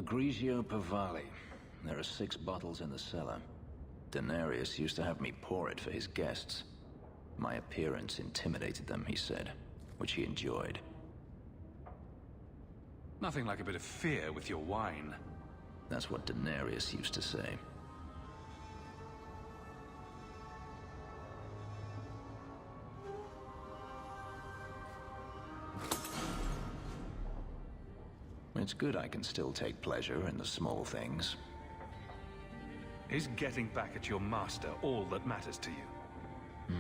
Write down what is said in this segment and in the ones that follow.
Grigio Pavali. There are 6 bottles in the cellar. Denarius used to have me pour it for his guests. My appearance intimidated them, he said, which he enjoyed. Nothing like a bit of fear with your wine. That's what Denarius used to say. It's good I can still take pleasure in the small things. Is getting back at your master all that matters to you?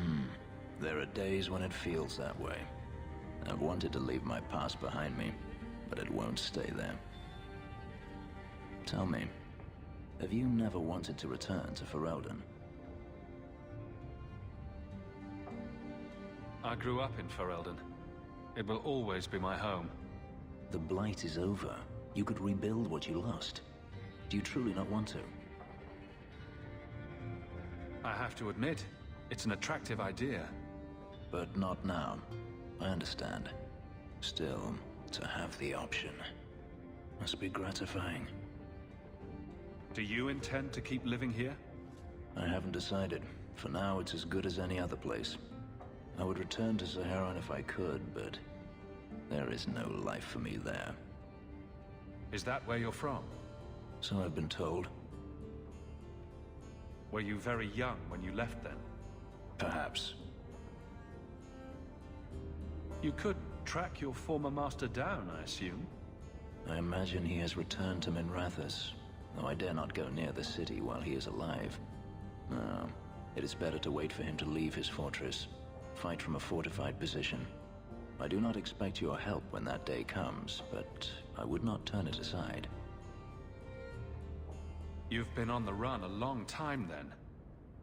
There are days when it feels that way. I've wanted to leave my past behind me, but it won't stay there. Tell me, have you never wanted to return to Ferelden? I grew up in Ferelden. It will always be my home. The Blight is over. You could rebuild what you lost. Do you truly not want to? I have to admit, it's an attractive idea. But not now. I understand. Still, to have the option must be gratifying. Do you intend to keep living here? I haven't decided. For now, it's as good as any other place. I would return to Saharan if I could, but there is no life for me there. Is that where you're from? So I've been told. Were you very young when you left then? Perhaps. You could track your former master down, I assume. I imagine he has returned to Minrathous, though I dare not go near the city while he is alive. No, it is better to wait for him to leave his fortress, fight from a fortified position. I do not expect your help when that day comes, but I would not turn it aside. You've been on the run a long time then.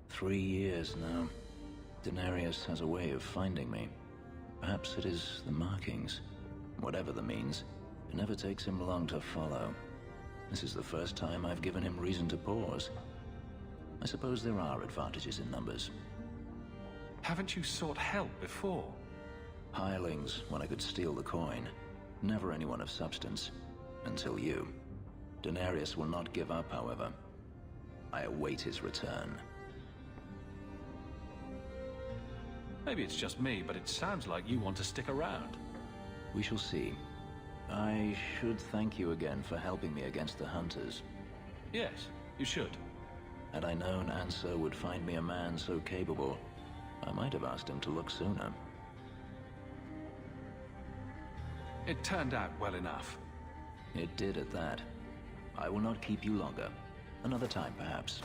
3 years now. Denarius has a way of finding me. Perhaps it is the markings. Whatever the means, it never takes him long to follow. This is the first time I've given him reason to pause. I suppose there are advantages in numbers. Haven't you sought help before? Hirelings, when I could steal the coin. Never anyone of substance. Until you. Denarius will not give up, however. I await his return. Maybe it's just me, but it sounds like you want to stick around. We shall see. I should thank you again for helping me against the Hunters. Yes, you should. Had I known Ansar would find me a man so capable, I might have asked him to look sooner. It turned out well enough. It did at that. I will not keep you longer. Another time, perhaps.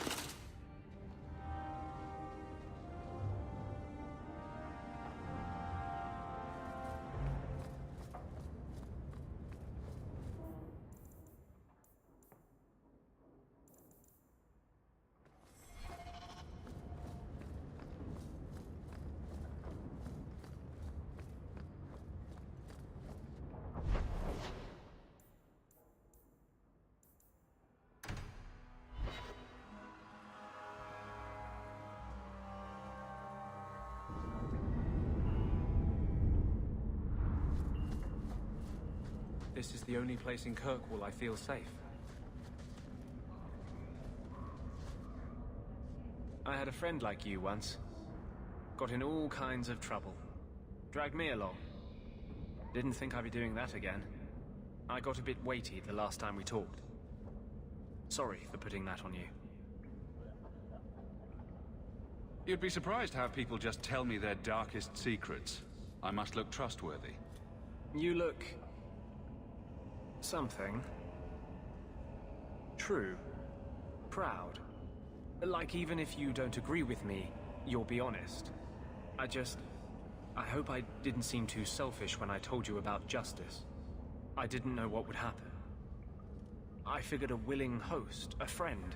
This is the only place in Kirkwall I feel safe. I had a friend like you once. Got in all kinds of trouble. Dragged me along. Didn't think I'd be doing that again. I got a bit weighty the last time we talked. Sorry for putting that on you. You'd be surprised how people just tell me their darkest secrets. I must look trustworthy. You look... something. True. Proud. Like even if you don't agree with me, you'll be honest. I hope I didn't seem too selfish when I told you about justice. I didn't know what would happen. I figured a willing host, a friend.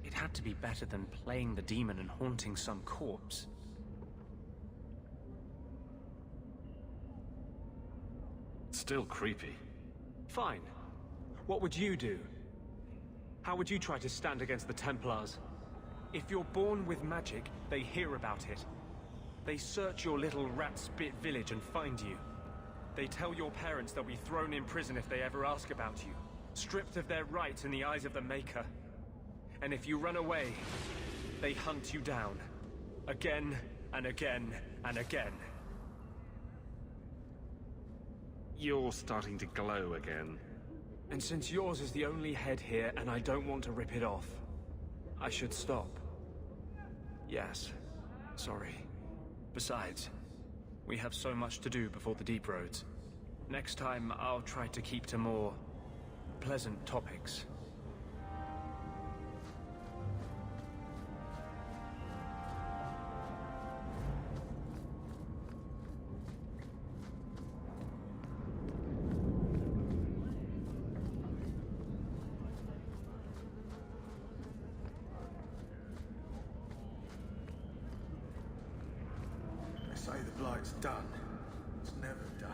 It had to be better than playing the demon and haunting some corpse. Still creepy. Fine. What would you do? How would you try to stand against the Templars? If you're born with magic, they hear about it. They search your little rat-spit village and find you. They tell your parents they'll be thrown in prison if they ever ask about you. stripped of their right in the eyes of the Maker. And if you run away, they hunt you down. Again, and again, and again. You're starting to glow again. And since yours is the only head here, and I don't want to rip it off, I should stop. Yes. Sorry. Besides, we have so much to do before the Deep Roads. Next time, I'll try to keep to more pleasant topics. They say the Blight's done. It's never done.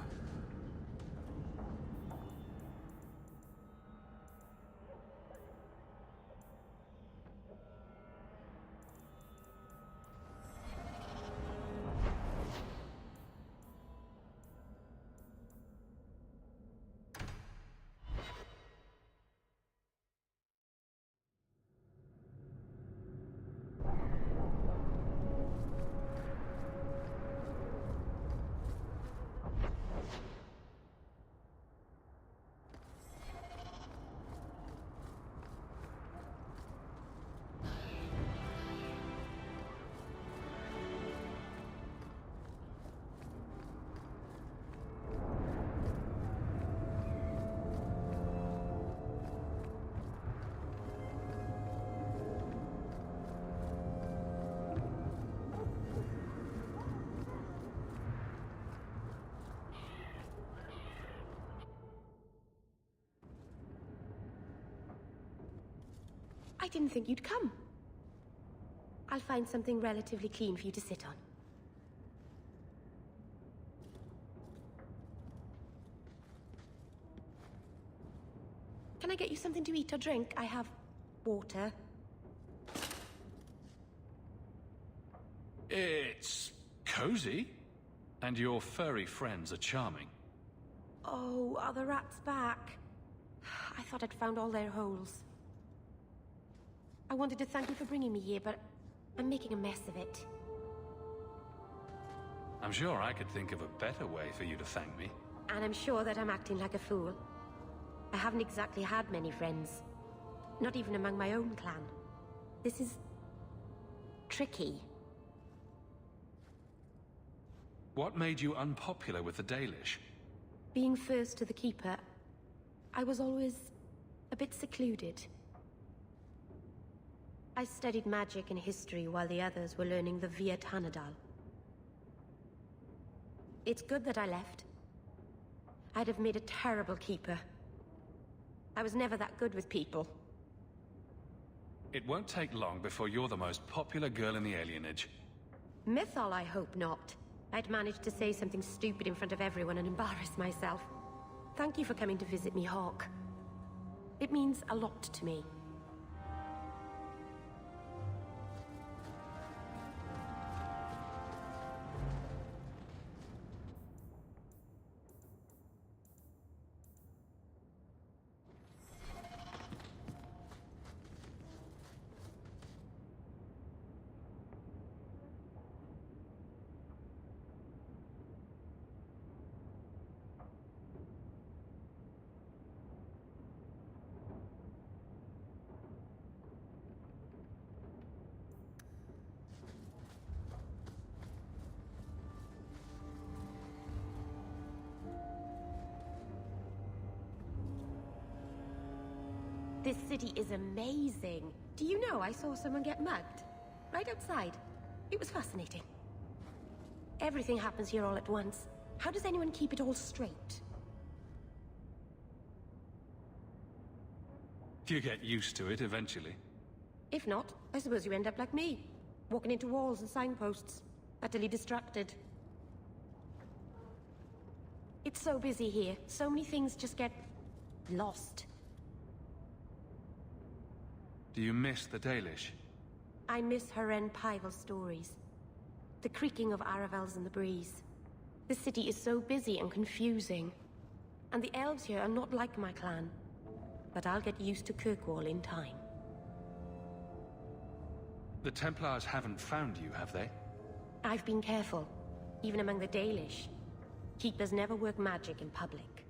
I didn't think you'd come. I'll find something relatively clean for you to sit on. Can I get you something to eat or drink? I have water. It's cozy. And your furry friends are charming. Oh, are the rats back? I thought I'd found all their holes. I wanted to thank you for bringing me here, but I'm making a mess of it. I'm sure I could think of a better way for you to thank me. And I'm sure that I'm acting like a fool. I haven't exactly had many friends. Not even among my own clan. This is tricky. What made you unpopular with the Dalish? Being first to the Keeper, I was always a bit secluded. I studied magic and history while the others were learning the Via Tanadal. It's good that I left. I'd have made a terrible keeper. I was never that good with people. It won't take long before you're the most popular girl in the alienage. Mythal, I hope not. I'd managed to say something stupid in front of everyone and embarrass myself. Thank you for coming to visit me, Hawke. It means a lot to me. This city is amazing. Do you know I saw someone get mugged? Right outside. It was fascinating. Everything happens here all at once. How does anyone keep it all straight? You get used to it eventually. If not, I suppose you end up like me. Walking into walls and signposts. Utterly distracted. It's so busy here. So many things just get lost. Do you miss the Dalish? I miss Haren Pyval stories. The creaking of Aravels in the breeze. The city is so busy and confusing. And the elves here are not like my clan. but I'll get used to Kirkwall in time. The Templars haven't found you, have they? I've been careful, even among the Dalish. Keepers never work magic in public.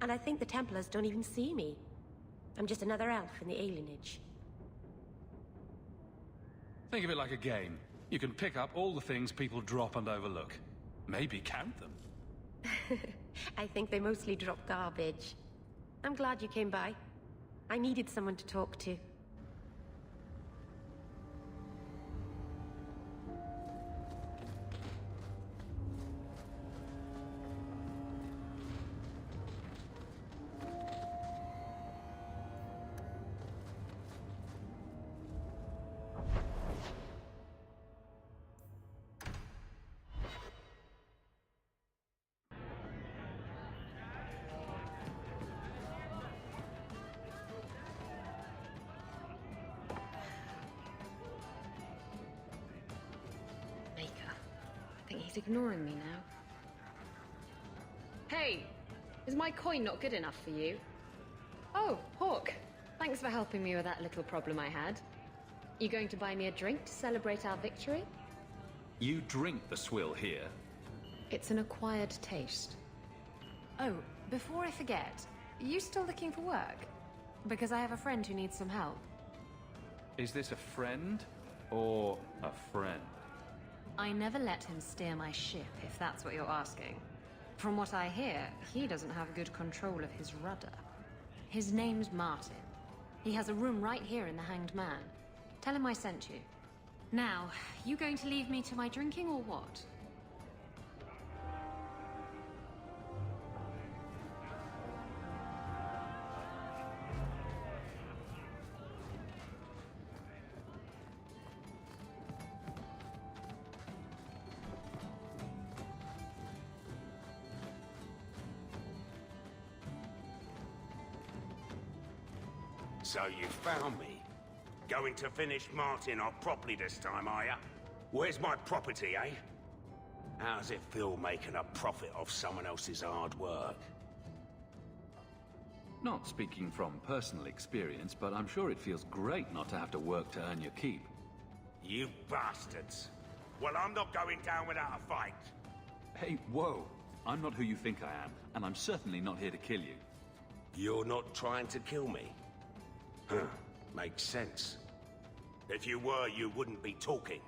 And I think the Templars don't even see me. I'm just another elf in the alienage. Think of it like a game. You can pick up all the things people drop and overlook. Maybe count them. I think they mostly drop garbage. I'm glad you came by. I needed someone to talk to. He's ignoring me now. Hey! Is my coin not good enough for you? Oh, Hawk. Thanks for helping me with that little problem I had. You going to buy me a drink to celebrate our victory? You drink the swill here. It's an acquired taste. Oh, before I forget, are you still looking for work? Because I have a friend who needs some help. Is this a friend or a friend? I never let him steer my ship, if that's what you're asking. From what I hear, he doesn't have good control of his rudder. His name's Martin. He has a room right here in the Hanged Man. Tell him I sent you. Now, you going to leave me to my drinking or what? So you found me. Going to finish Martin off properly this time, are ya? Where's my property, eh? How's it feel making a profit off someone else's hard work? Not speaking from personal experience, but I'm sure it feels great not to have to work to earn your keep. You bastards. Well, I'm not going down without a fight. Hey, whoa. I'm not who you think I am, and I'm certainly not here to kill you. You're not trying to kill me? Huh. Makes sense. If you were, you wouldn't be talking.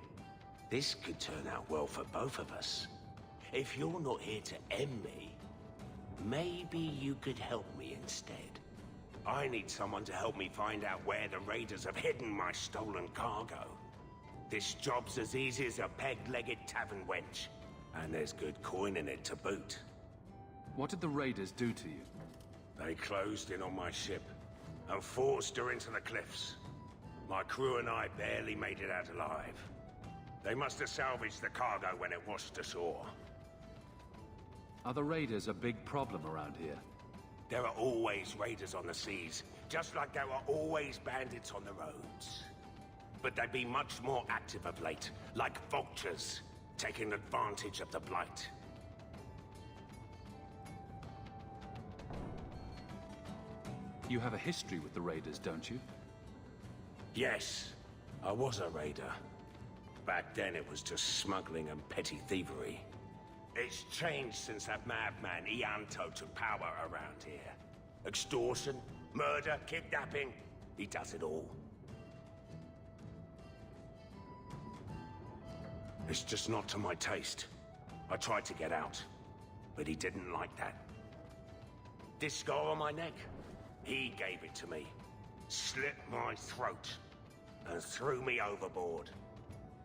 This could turn out well for both of us. If you're not here to end me, maybe you could help me instead. I need someone to help me find out where the raiders have hidden my stolen cargo. This job's as easy as a peg-legged tavern wench. And there's good coin in it to boot. What did the raiders do to you? They closed in on my ship and forced her into the cliffs. My crew and I barely made it out alive. They must have salvaged the cargo when it washed ashore. Are the raiders a big problem around here? There are always raiders on the seas, just like there are always bandits on the roads. But they've been much more active of late, like vultures, taking advantage of the Blight. You have a history with the raiders, don't you? Yes, I was a raider. Back then it was just smuggling and petty thievery. It's changed since that madman Ianto took power around here. Extortion, murder, kidnapping, he does it all. It's just not to my taste. I tried to get out, but he didn't like that. This scar on my neck, he gave it to me, slit my throat, and threw me overboard.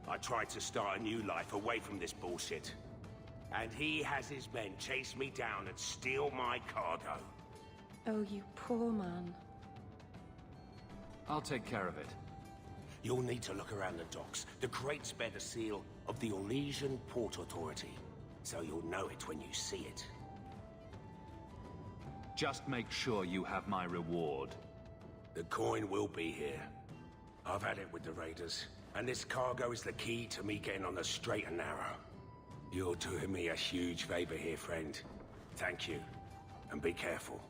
I tried to start a new life away from this bullshit. And he has his men chase me down and steal my cargo. Oh, you poor man. I'll take care of it. You'll need to look around the docks. The crates bear the seal of the Orlesian Port Authority, so you'll know it when you see it. Just make sure you have my reward. The coin will be here. I've had it with the raiders, and this cargo is the key to me getting on the straight and narrow. You're doing me a huge favor here, friend. Thank you, and be careful.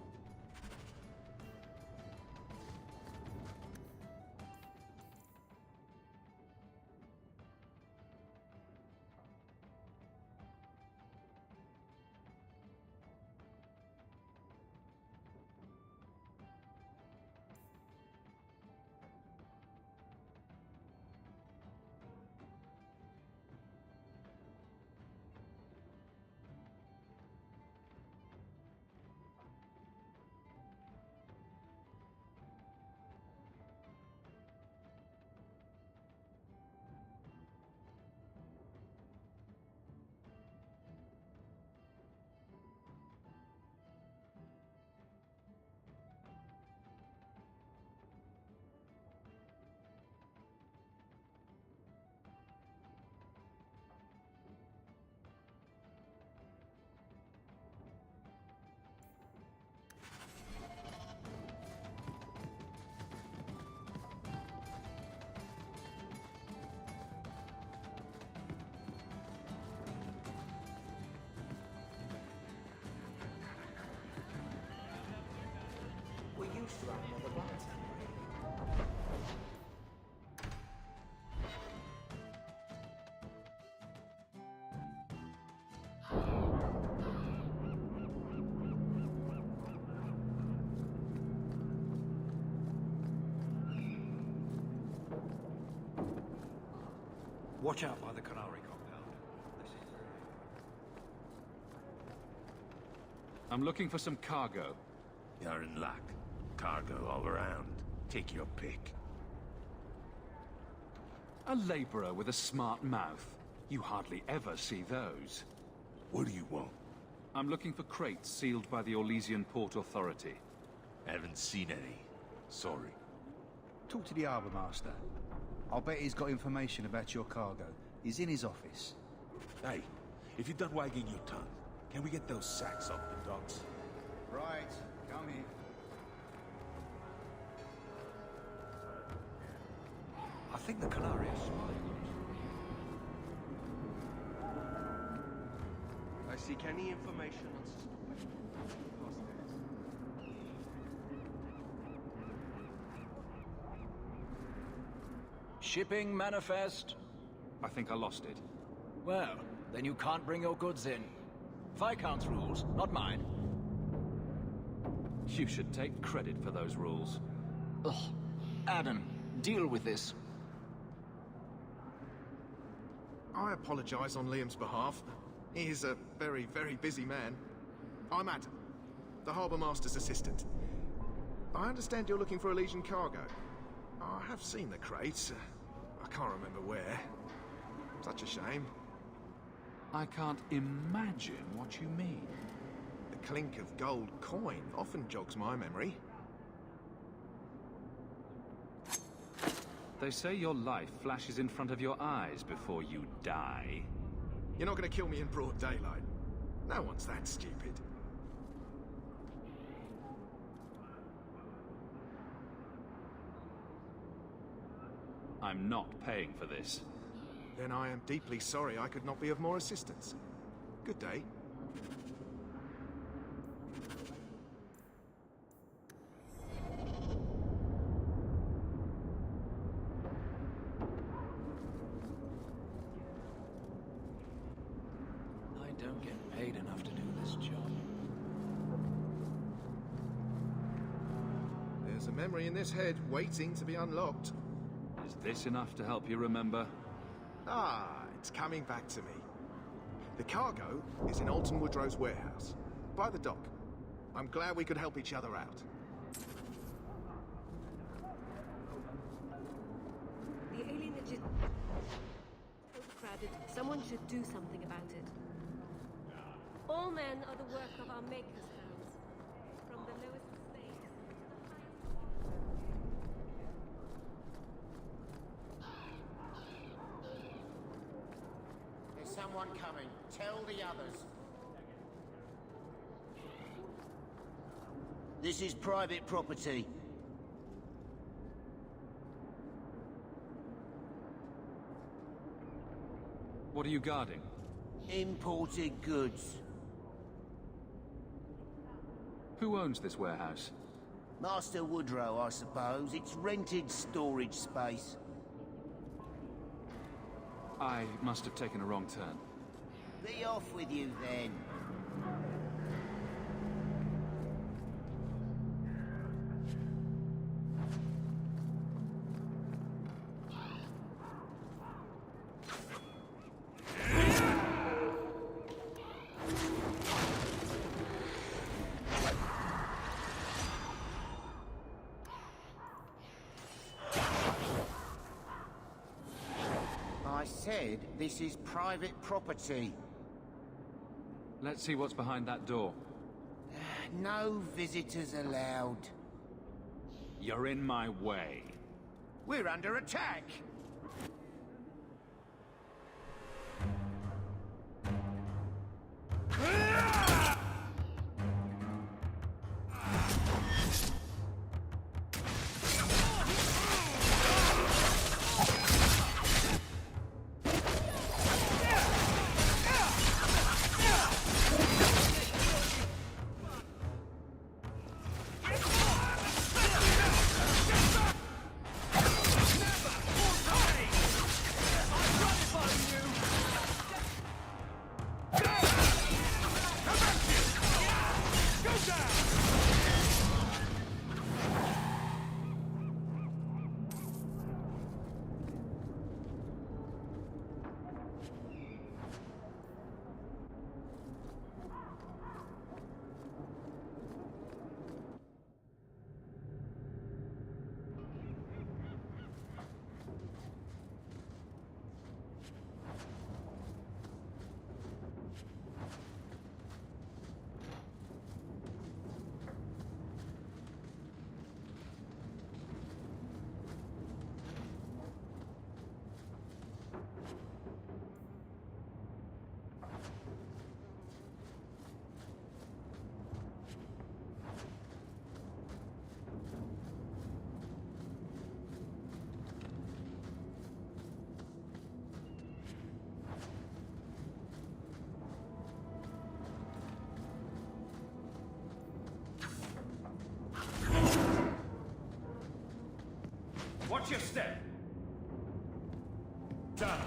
to have another bite. Watch out by the Canary compound. I'm looking for some cargo. You're in luck. Cargo all around. Take your pick. A laborer with a smart mouth. You hardly ever see those. What do you want? I'm looking for crates sealed by the Orlesian Port Authority. Haven't seen any. Sorry. Talk to the harbour master. I'll bet he's got information about your cargo. He's in his office. Hey, if you're done wagging your tongue, can we get those sacks off the docks? Right, come in. I think the Canary is spying on us. I seek any information on suspicious Shipping manifest. I think I lost it. Well, then you can't bring your goods in. Viscount's rules, not mine. You should take credit for those rules. Ugh. Adam, deal with this. I apologize on Liam's behalf. He is a very, very busy man. I'm Adam, the Harbour Master's assistant. I understand you're looking for Elysian cargo. I have seen the crates. I can't remember where. Such a shame. I can't imagine what you mean. The clink of gold coin often jogs my memory. They say your life flashes in front of your eyes before you die. You're not going to kill me in broad daylight. No one's that stupid. I'm not paying for this. Then I am deeply sorry I could not be of more assistance. Good day. I don't get paid enough to do this job. There's a memory in this head waiting to be unlocked. Is this enough to help you remember? Ah, it's coming back to me. The cargo is in Alton Woodrow's warehouse, by the dock. I'm glad we could help each other out. The alien legit... overcrowded. Someone should do something about it. All men are the work of our maker's hands. From the lowest space to the highest... There's someone coming. Tell the others. This is private property. What are you guarding? Imported goods. Who owns this warehouse? Master Woodrow, I suppose. It's rented storage space. I must have taken a wrong turn. Be off with you, then. I said this is private property. Let's see what's behind that door. No visitors allowed. You're in my way. We're under attack. Watch your step! Done.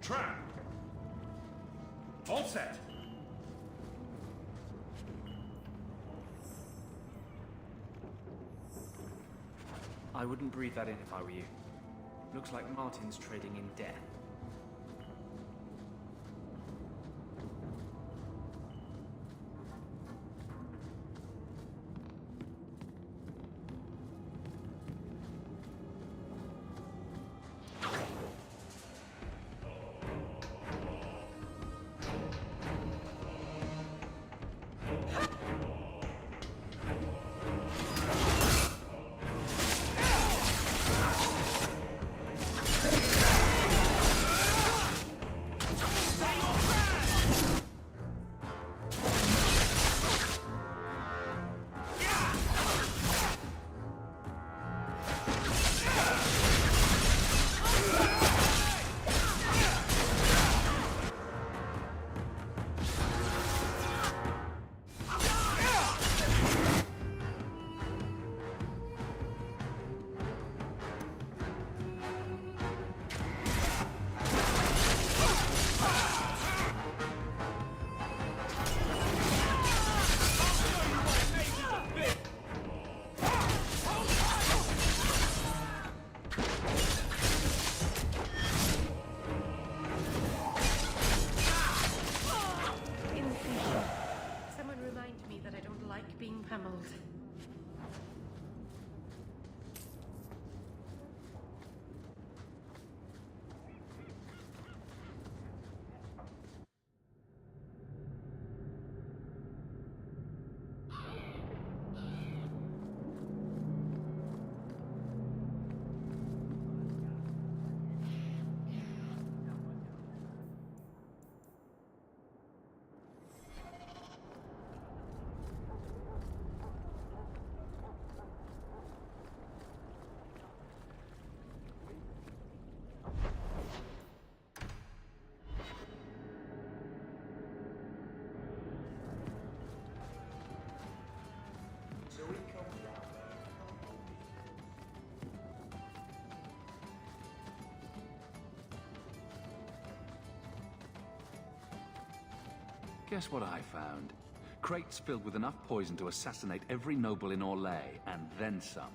Trap! All set! I wouldn't breathe that in if I were you. Looks like Martin's trading in death. Guess what I found? Crates filled with enough poison to assassinate every noble in Orlais, and then some.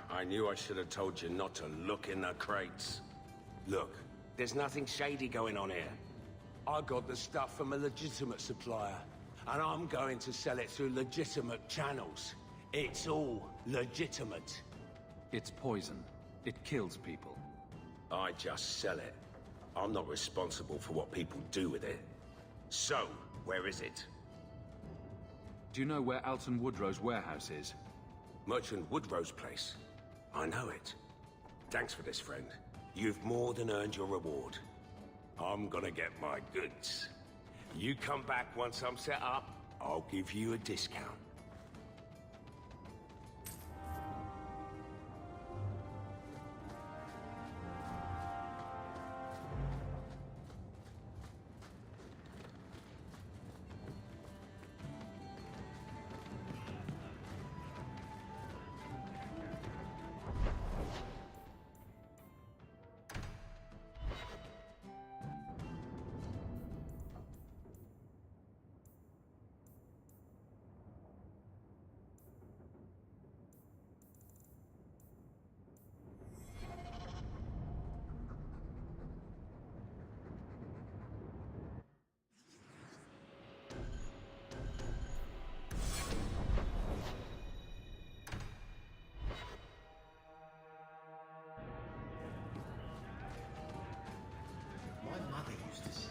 I knew I should have told you not to look in the crates. Look, there's nothing shady going on here. I got the stuff from a legitimate supplier, and I'm going to sell it through legitimate channels. It's all legitimate. It's poison. It kills people. I just sell it. I'm not responsible for what people do with it. So, where is it? Do you know where Alton Woodrow's warehouse is? Merchant Woodrow's place. I know it. Thanks for this, friend. You've more than earned your reward. I'm gonna get my goods. You come back once I'm set up, I'll give you a discount. My mother used to say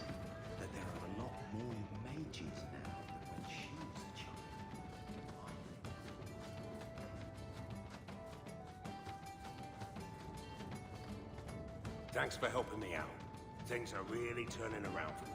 that there are a lot more mages now than when she was a child. Thanks for helping me out. Things are really turning around for me.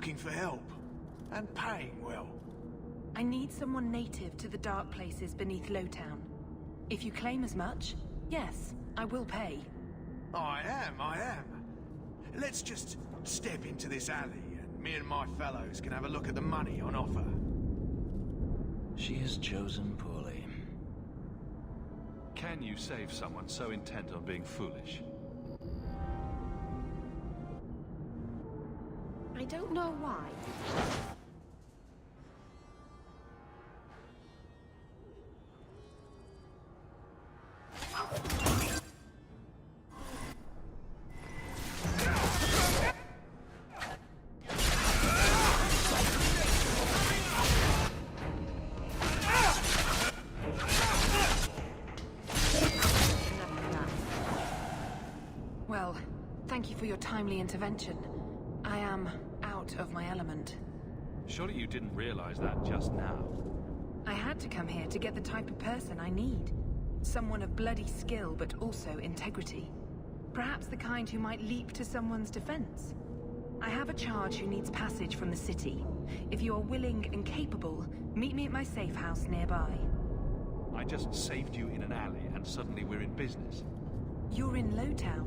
looking for help. And paying well. I need someone native to the dark places beneath Lowtown. If you claim as much, yes, I will pay. I am. Let's just step into this alley, and me and my fellows can have a look at the money on offer. She has chosen poorly. Can you save someone so intent on being foolish? I don't know why. Well, thank you for your timely intervention. I am out of my element. Surely you didn't realize that just now. I had to come here to get the type of person I need. Someone of bloody skill, but also integrity. Perhaps the kind who might leap to someone's defense. I have a charge who needs passage from the city. If you are willing and capable, meet me at my safe house nearby. I just saved you in an alley, and suddenly we're in business. You're in Lowtown.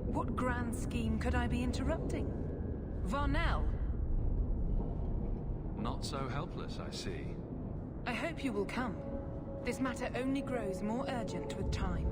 What grand scheme could I be interrupting? Varnell! Not so helpless, I see. I hope you will come. This matter only grows more urgent with time.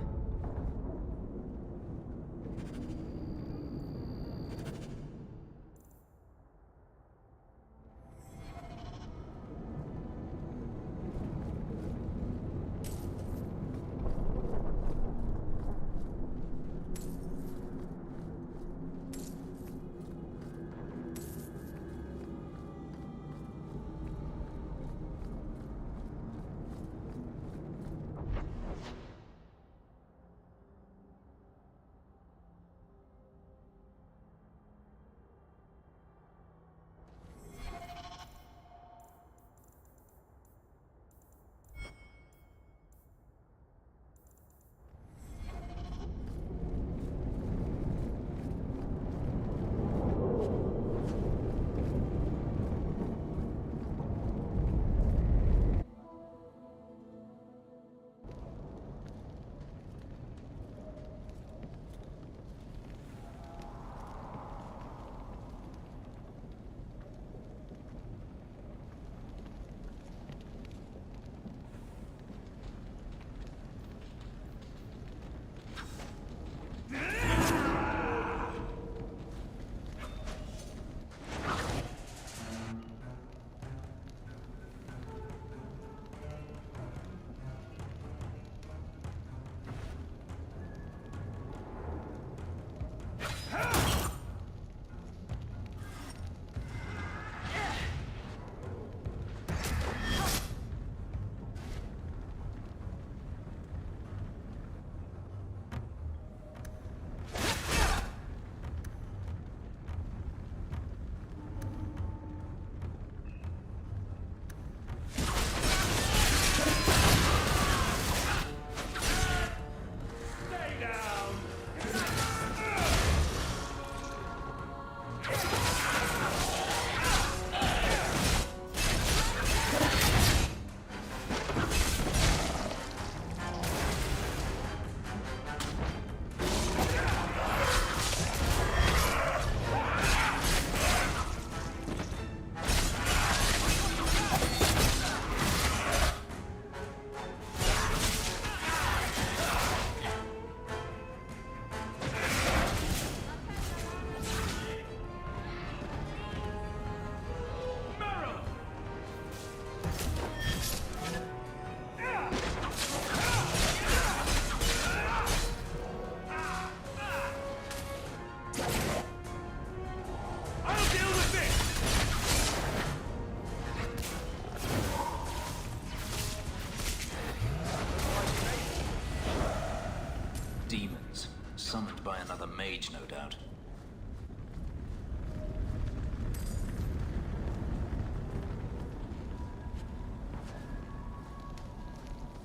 Demons, summoned by another mage, no doubt.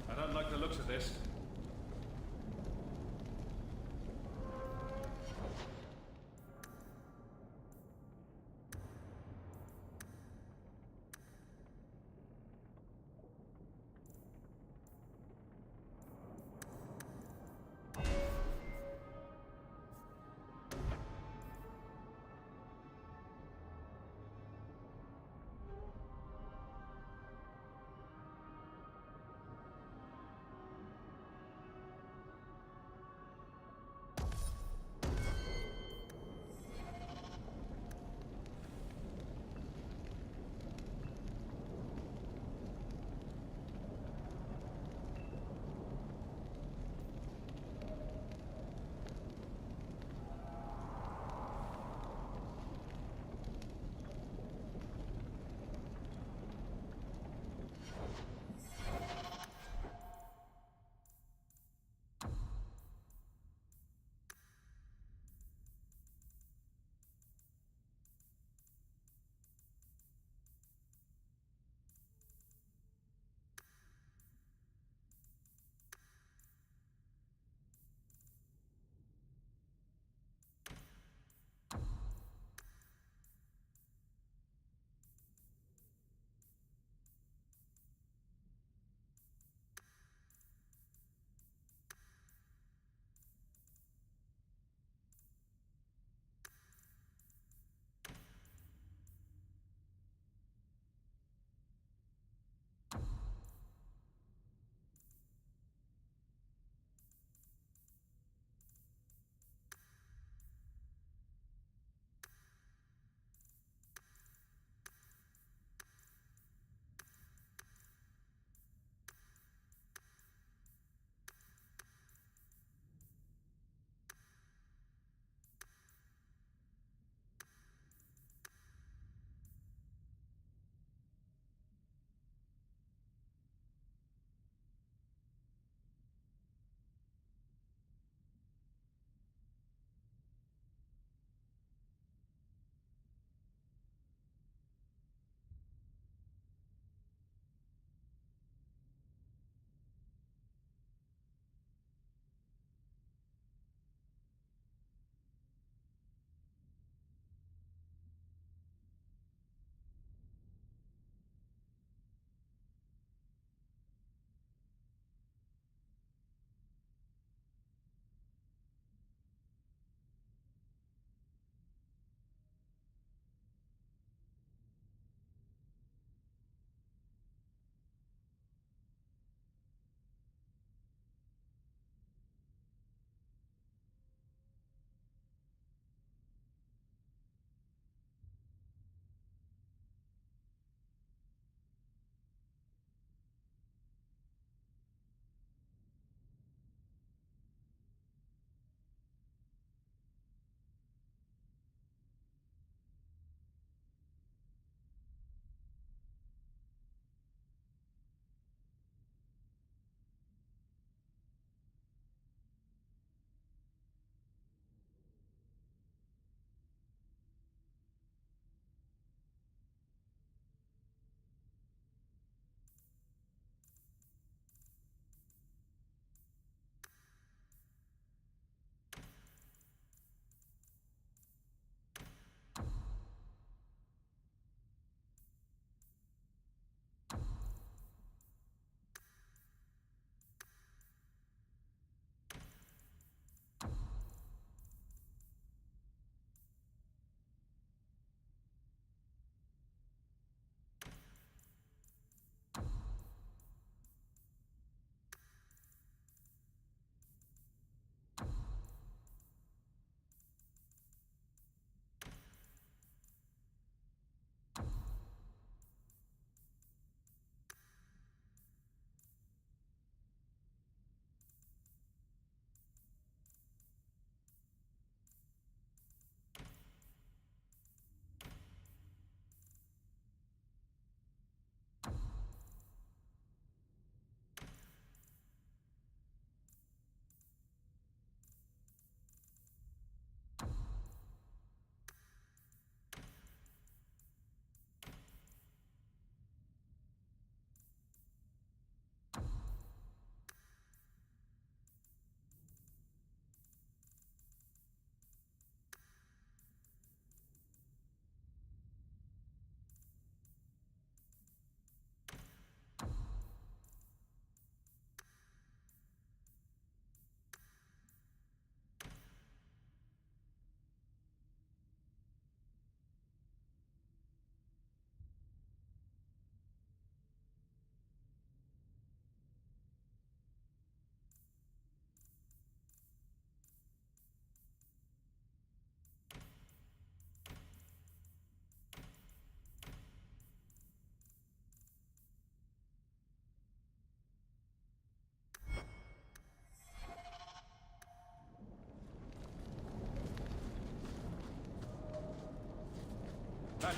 I don't like the looks of this.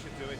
should do it.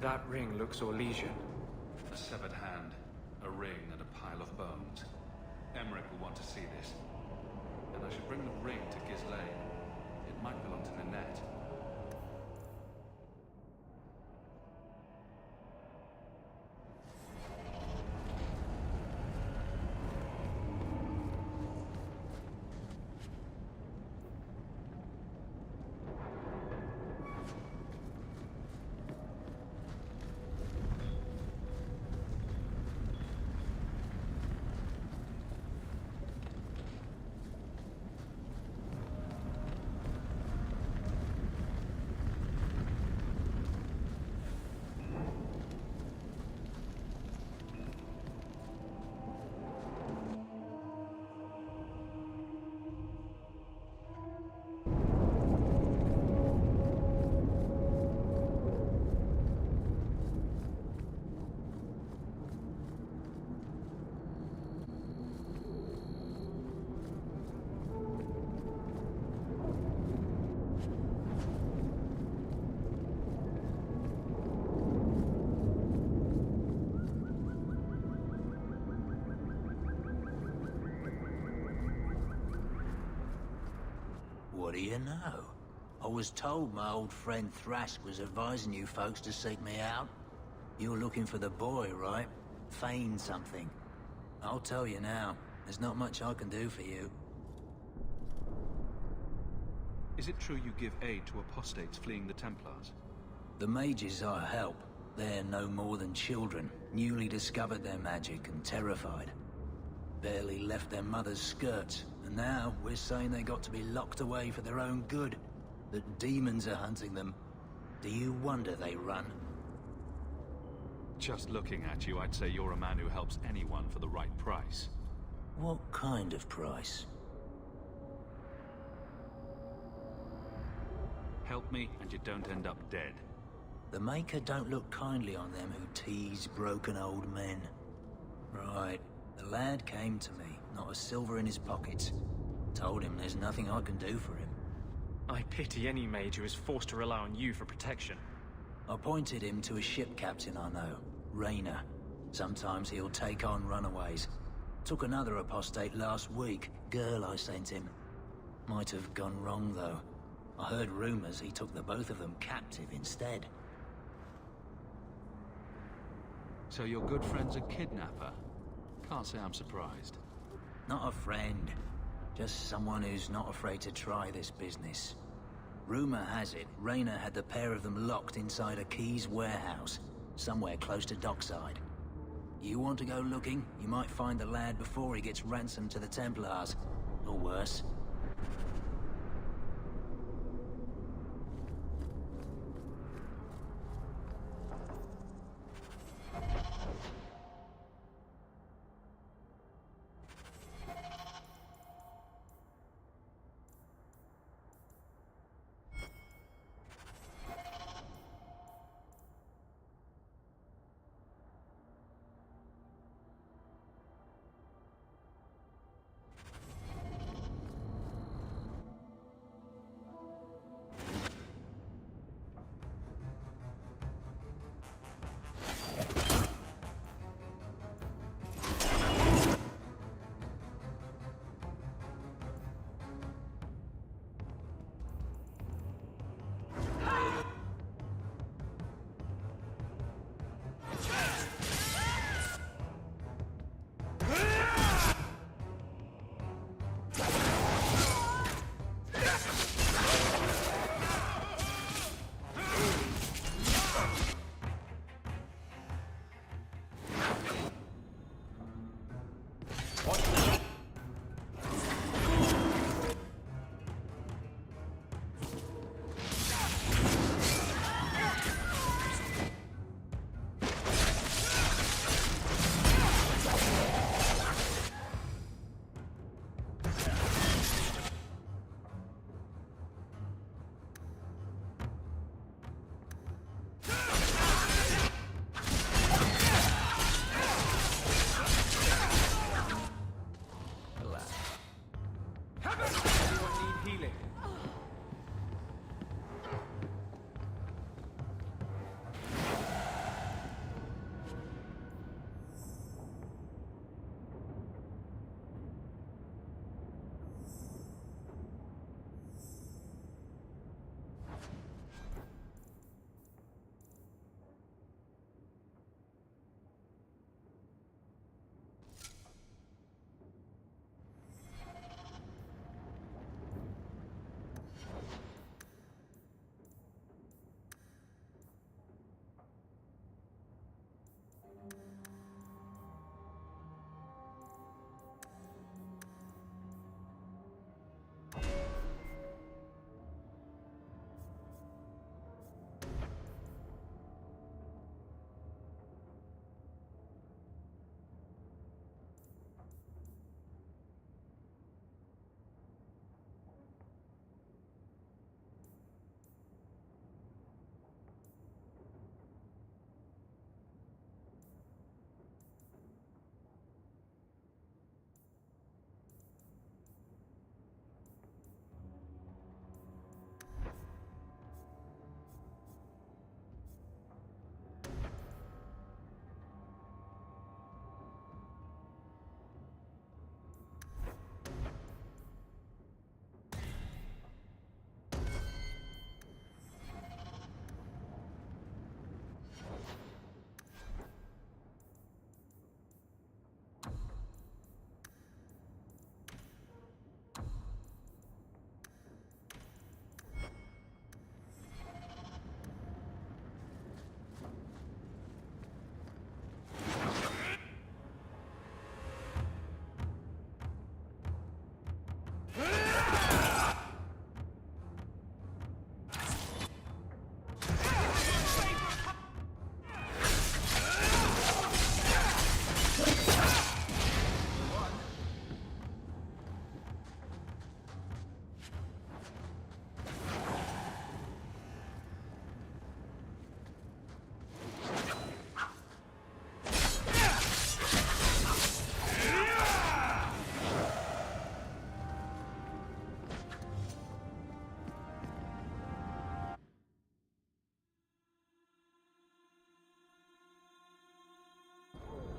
That ring looks Orlesian. A severed hand, a ring, and a pile of bones. Emmerich will want to see this. And I should bring the ring to Ghislaine. It might belong to Ninette. What do you know? I was told my old friend Thrask was advising you folks to seek me out. You're looking for the boy, right? Feign something. I'll tell you now, there's not much I can do for you. Is it true you give aid to apostates fleeing the Templars? The mages I help, they're no more than children, newly discovered their magic and terrified. Barely left their mother's skirts, and now we're saying they got to be locked away for their own good. That demons are hunting them. Do you wonder they run? Just looking at you, I'd say you're a man who helps anyone for the right price. What kind of price? Help me, and you don't end up dead. The Maker don't look kindly on them who tease broken old men. Right. The lad came to me, not a silver in his pockets. Told him there's nothing I can do for him. I pity any mage who is forced to rely on you for protection. I pointed him to a ship captain I know, Rayner. Sometimes he'll take on runaways. Took another apostate last week, girl I sent him. Might have gone wrong though. I heard rumors he took the both of them captive instead. So your good friend's a kidnapper? Can't say I'm surprised. Not a friend. Just someone who's not afraid to try this business. Rumor has it, Rayner had the pair of them locked inside a Keys warehouse, somewhere close to Dockside. You want to go looking? You might find the lad before he gets ransomed to the Templars. Or worse.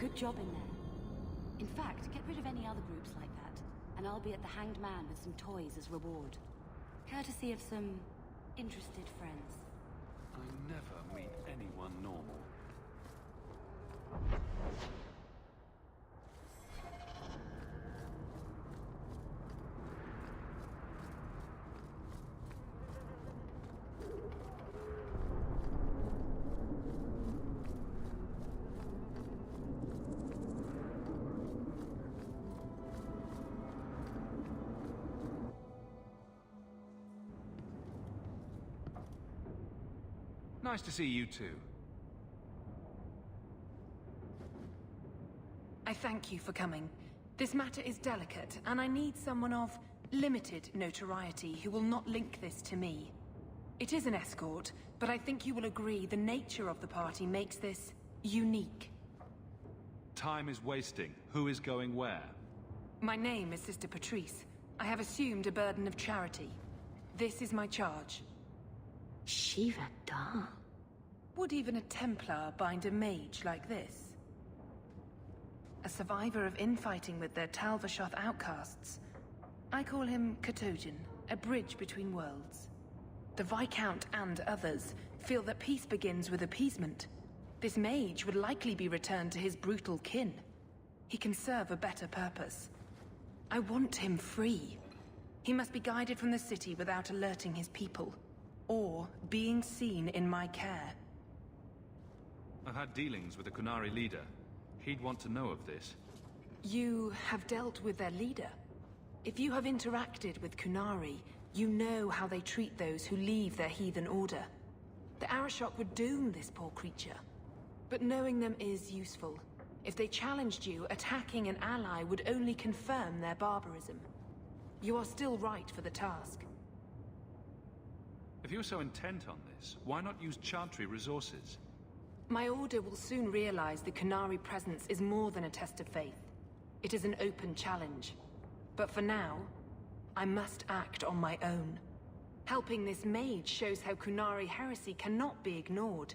good job in there. In fact, get rid of any other groups like that, and I'll be at the Hanged Man with some toys as reward. Courtesy of some interested friends. I never meet anyone normal. Nice to see you too. I thank you for coming. This matter is delicate, and I need someone of limited notoriety who will not link this to me. It is an escort, but I think you will agree the nature of the party makes this unique. Time is wasting. Who is going where? My name is Sister Patrice. I have assumed a burden of charity. This is my charge. Shiva Da. Would even a Templar bind a mage like this? A survivor of infighting with their Tal Vashoth outcasts. I call him Katojan, a bridge between worlds. The Viscount and others feel that peace begins with appeasement. This mage would likely be returned to his brutal kin. He can serve a better purpose. I want him free. He must be guided from the city without alerting his people, or being seen in my care. I've had dealings with the Qunari leader. He'd want to know of this. You have dealt with their leader? If you have interacted with Qunari, you know how they treat those who leave their heathen order. The Arishok would doom this poor creature. But knowing them is useful. If they challenged you, attacking an ally would only confirm their barbarism. You are still right for the task. If you're so intent on this, why not use Chantry resources? My order will soon realize the Qunari presence is more than a test of faith. It is an open challenge. But for now, I must act on my own. Helping this mage shows how Qunari heresy cannot be ignored.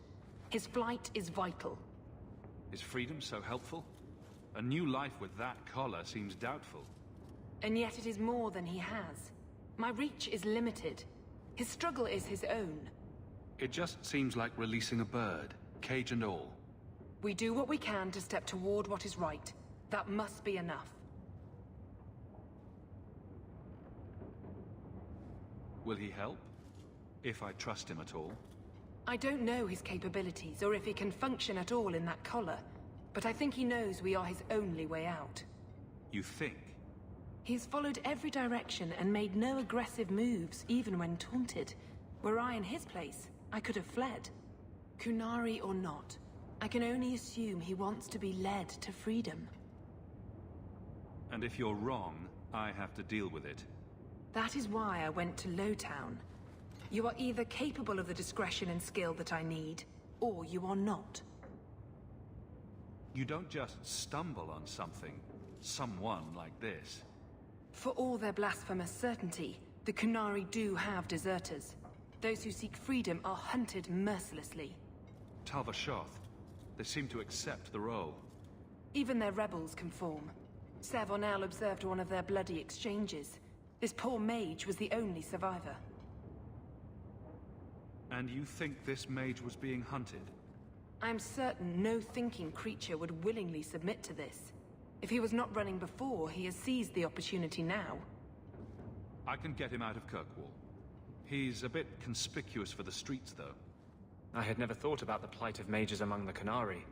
His flight is vital. Is freedom so helpful? A new life with that collar seems doubtful. And yet it is more than he has. My reach is limited. His struggle is his own. It just seems like releasing a bird, cage and all. We do what we can to step toward what is right. That must be enough. Will he help? If I trust him at all? I don't know his capabilities, or if he can function at all in that collar, but I think he knows we are his only way out. You think? He's followed every direction and made no aggressive moves, even when taunted. Were I in his place, I could have fled. Qunari or not, I can only assume he wants to be led to freedom. And if you're wrong, I have to deal with it. That is why I went to Lowtown. You are either capable of the discretion and skill that I need, or you are not. You don't just stumble on someone like this. For all their blasphemous certainty, the Qunari do have deserters. Those who seek freedom are hunted mercilessly. Tal Vashoth, they seem to accept the role. Even their rebels conform. Savonel observed one of their bloody exchanges. This poor mage was the only survivor. And you think this mage was being hunted? I'm certain no thinking creature would willingly submit to this. If he was not running before, he has seized the opportunity now. I can get him out of Kirkwall. He's a bit conspicuous for the streets, though. I had never thought about the plight of mages among the Qunari.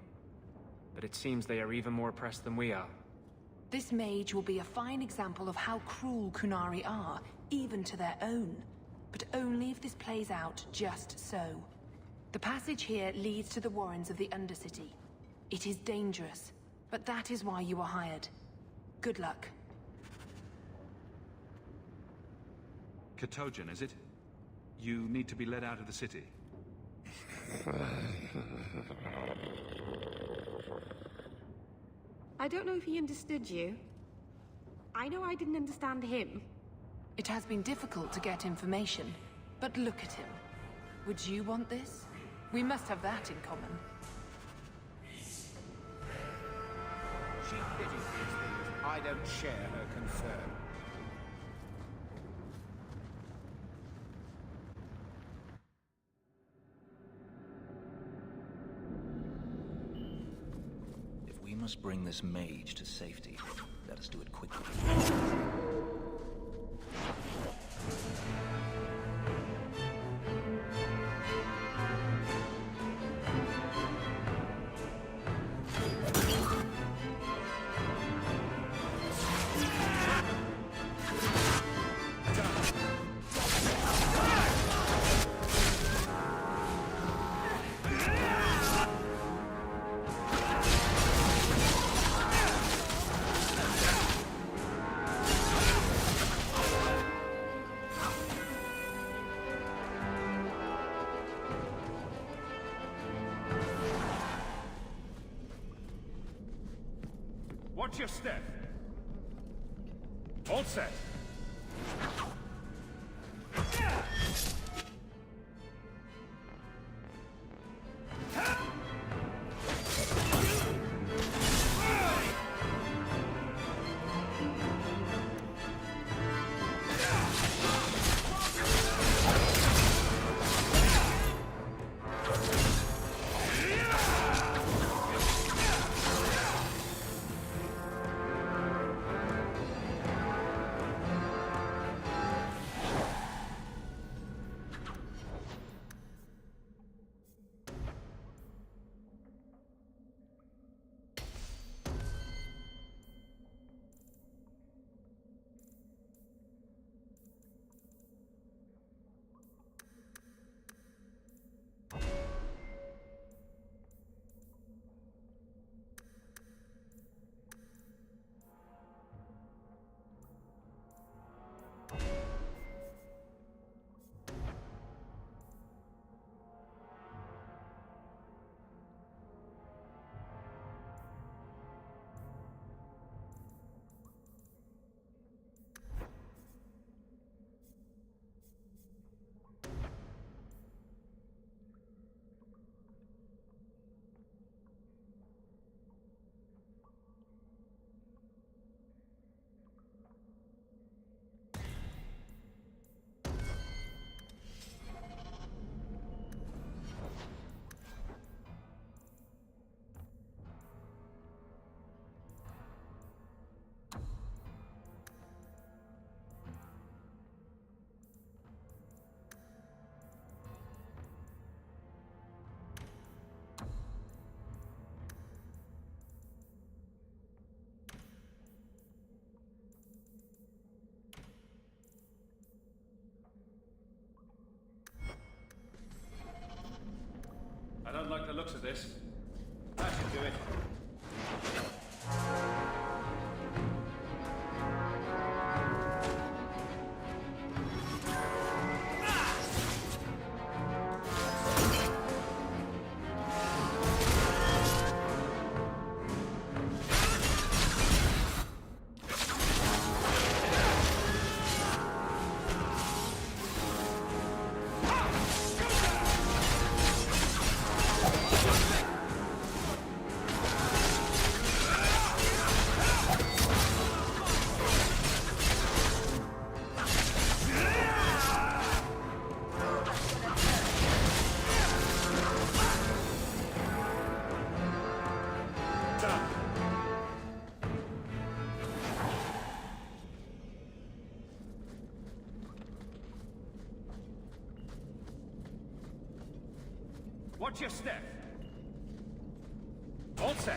But it seems they are even more oppressed than we are. This mage will be a fine example of how cruel Qunari are, even to their own. But only if this plays out just so. The passage here leads to the warrens of the Undercity. It is dangerous, but that is why you are hired. Good luck. Katojan, is it? You need to be led out of the city. I don't know if he understood you. I know I didn't understand him. It has been difficult to get information, but look at him. Would you want this? We must have that in common. She pities these things. I don't share her concern. If we must bring this mage to safety, let us do it quickly. Watch your step. All set. I don't like the looks of this. That should do it. Watch your step. All set.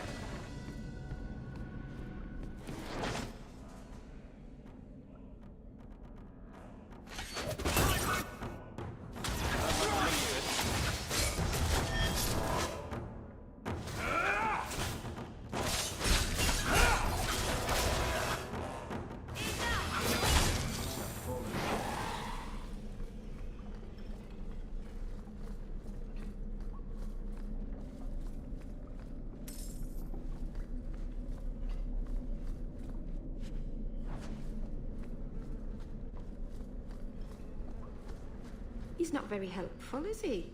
He's not very helpful, is he?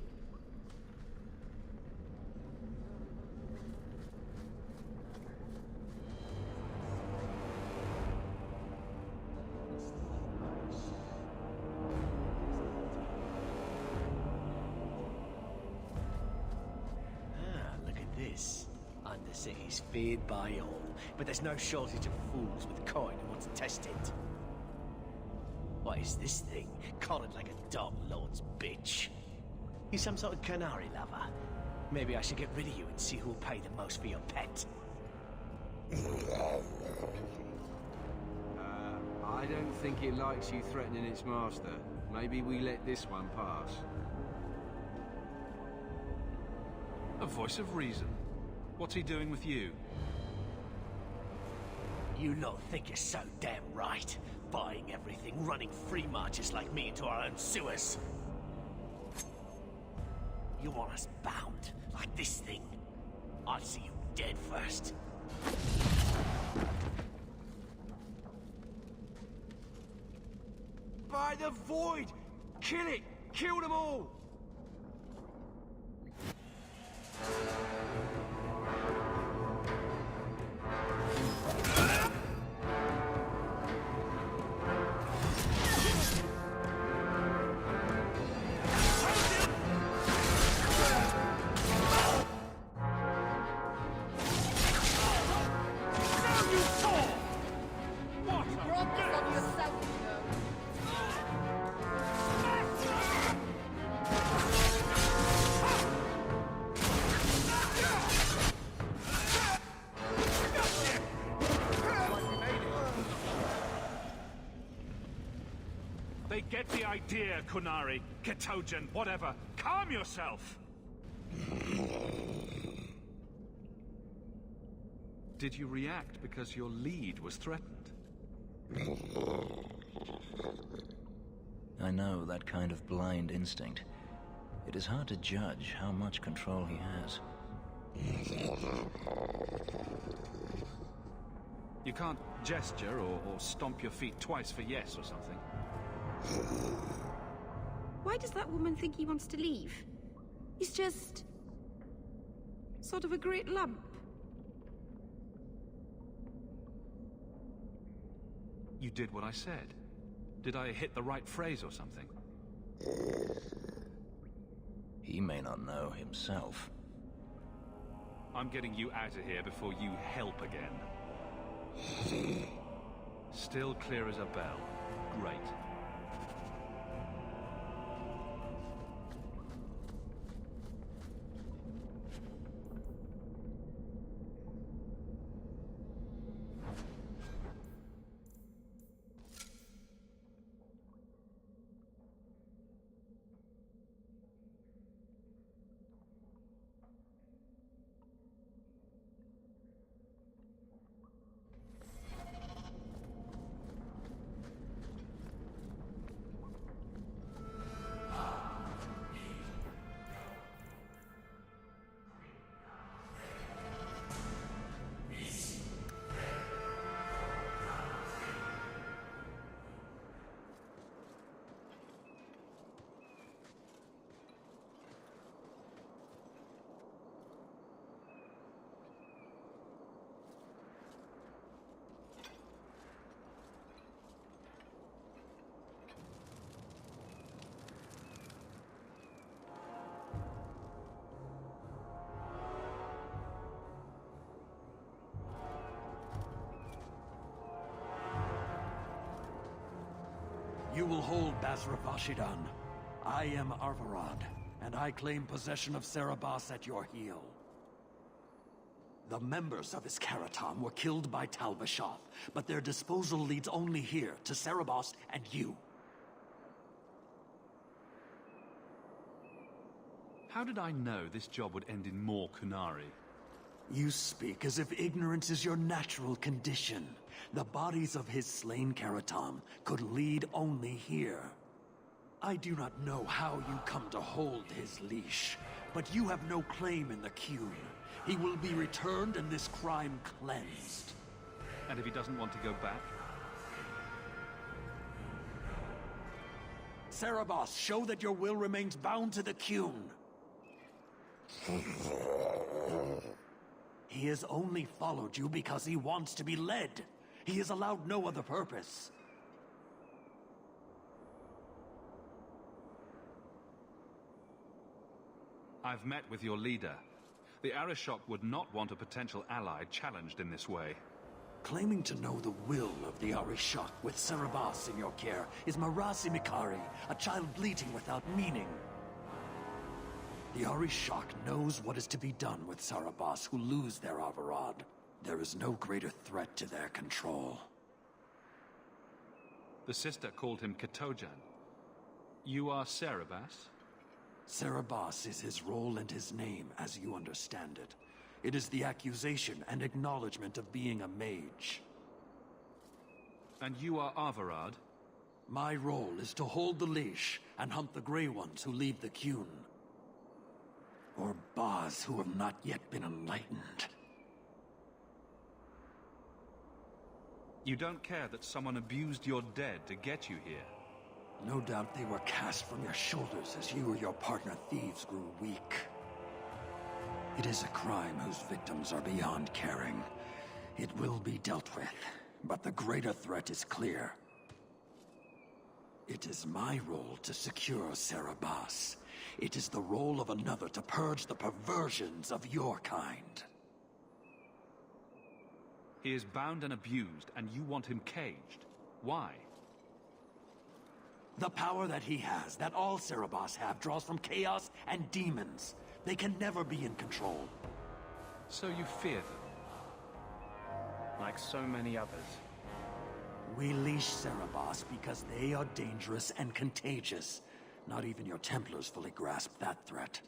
is. Undercity's feared by all, but there's no shortage of fools with coin who want to test it. What is this thing? Collared like a Dark Lord's bitch. You some sort of canary lover? Maybe I should get rid of you and see who'll pay the most for your pet. I don't think it likes you threatening its master. Maybe we let this one pass. A voice of reason. What's he doing with you? You lot think you're so damn right. Buying everything, running free marches like me into our own sewers. You want us bound, like this thing? I'll see you dead first. By the Void! Kill it! Kill them all! They get the idea, Kunari, Ketogen, whatever. Calm yourself! Did you react because your lead was threatened? I know that kind of blind instinct. It is hard to judge how much control he has. You can't gesture or stomp your feet twice for yes or something. Why does that woman think he wants to leave? He's just... sort of a great lump. You did what I said. Did I hit the right phrase or something? He may not know himself. I'm getting you out of here before you help again. Still clear as a bell. Great. You will hold Basra Vashidan. I am Arvarad, and I claim possession of Serabas at your heel. The members of Iskaratam were killed by Tal Vashath, but their disposal leads only here, to Serabas and you. How did I know this job would end in more Kunari? You speak as if ignorance is your natural condition. The bodies of his slain Karatam could lead only here. I do not know how you come to hold his leash, but you have no claim in the Qun. He will be returned and this crime cleansed. And if he doesn't want to go back? Serabas, show that your will remains bound to the Qun. He has only followed you because he wants to be led. He has allowed no other purpose. I've met with your leader. The Arishok would not want a potential ally challenged in this way. Claiming to know the will of the Arishok with Cerebas in your care is Marasi Mikari, a child bleating without meaning. The Arishok knows what is to be done with Cerebas who lose their Avarad. There is no greater threat to their control. The sister called him Ketojan. You are Cerebas? Cerebas is his role and his name, as you understand it. It is the accusation and acknowledgement of being a mage. And you are Avarad? My role is to hold the leash and hunt the Grey Ones who leave the Qun. Or Baz who have not yet been enlightened. You don't care that someone abused your dead to get you here? No doubt they were cast from your shoulders as you or your partner thieves grew weak. It is a crime whose victims are beyond caring. It will be dealt with, but the greater threat is clear. It is my role to secure Cerebas. It is the role of another to purge the perversions of your kind. He is bound and abused, and you want him caged. Why? The power that he has, that all Cerebas have, draws from chaos and demons. They can never be in control. So you fear them? Like so many others. We leash Cerebas because they are dangerous and contagious. Not even your Templars fully grasp that threat.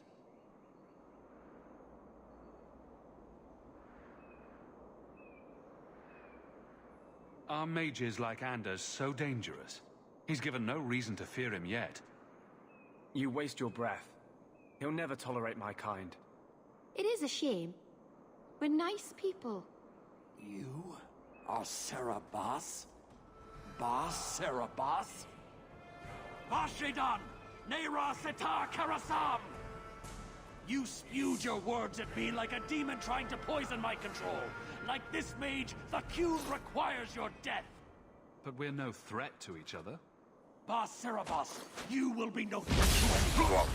Are mages like Anders so dangerous? He's given no reason to fear him yet. You waste your breath. He'll never tolerate my kind. It is a shame. We're nice people. You are Cerebas? Bas Cerebas? Vashidan! Nera Setar Karasam! You spewed your words at me like a demon trying to poison my control. Like this mage, the Qun requires your death. But we're no threat to each other. Bas Cerebas, you will be no threat to anyone.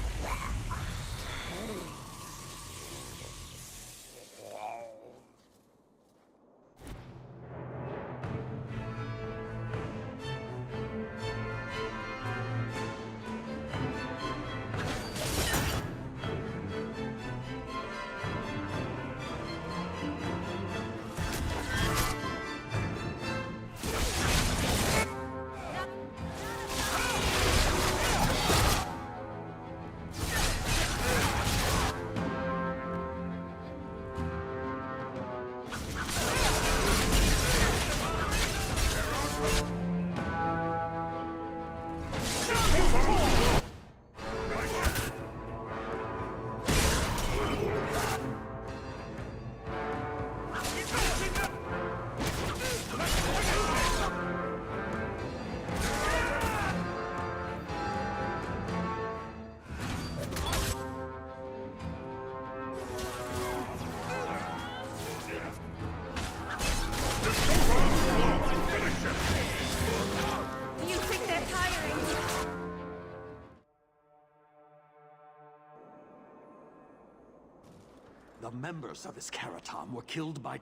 The members of his Karatam were killed by...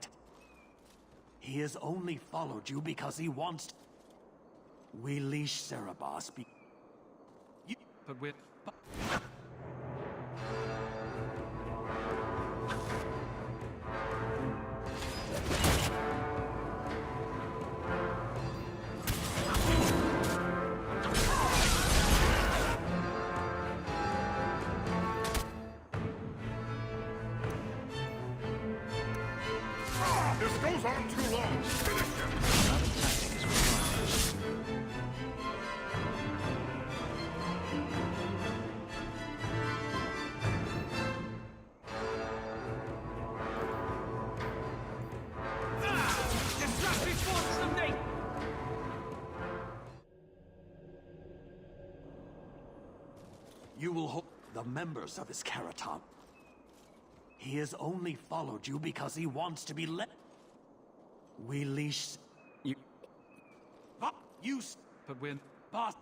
He has only followed you because he wants... We leash Cerebas But we're... This goes on too long. Finish him. You will hold the members of his Karatam. He has only followed you because he wants to be let. We leash... You... You... But we're... Boss...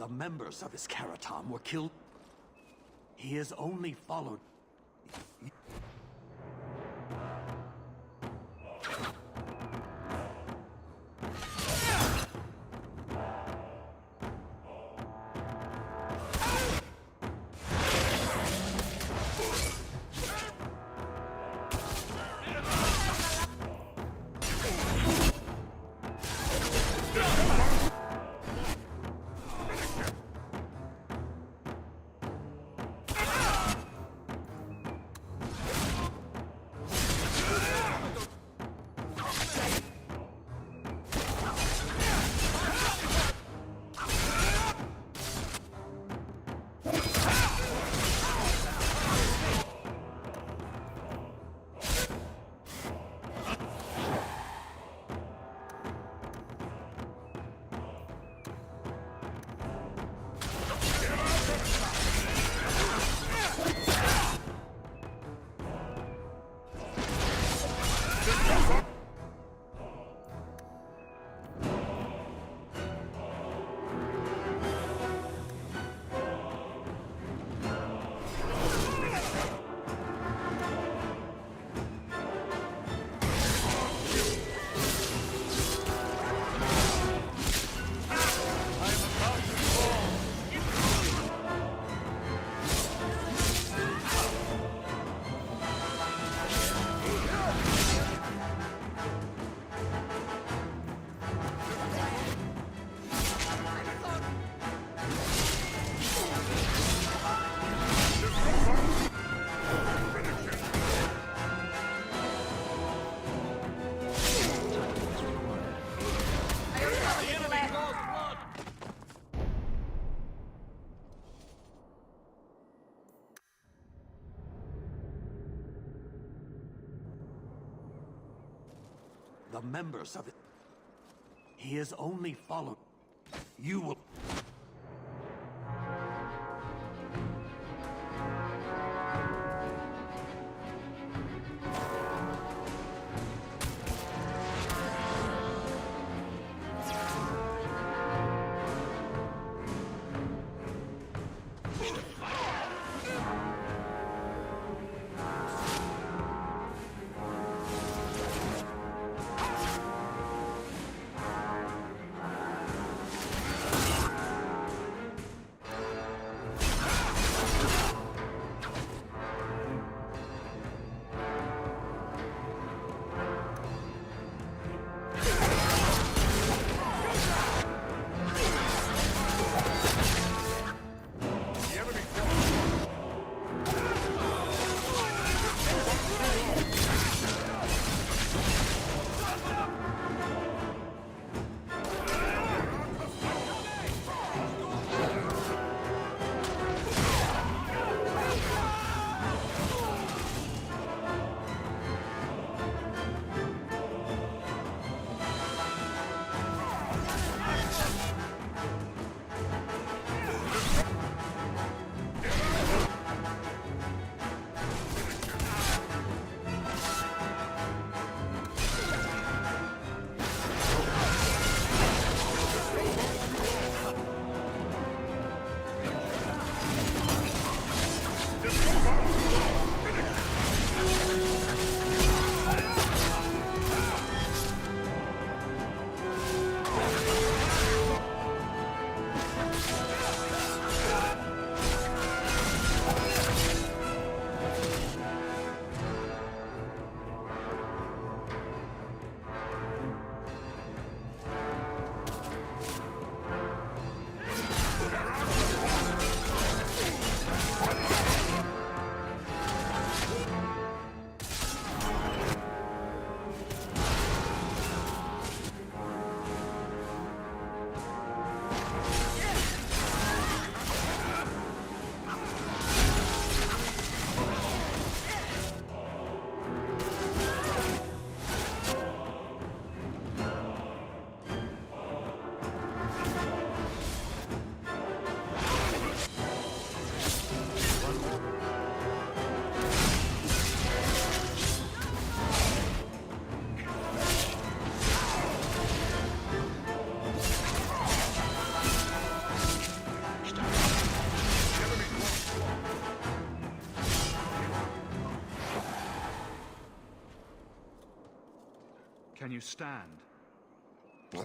the members of his Karatam were killed. He has only followed... The members of it. He has only followed. You will... Can you stand? I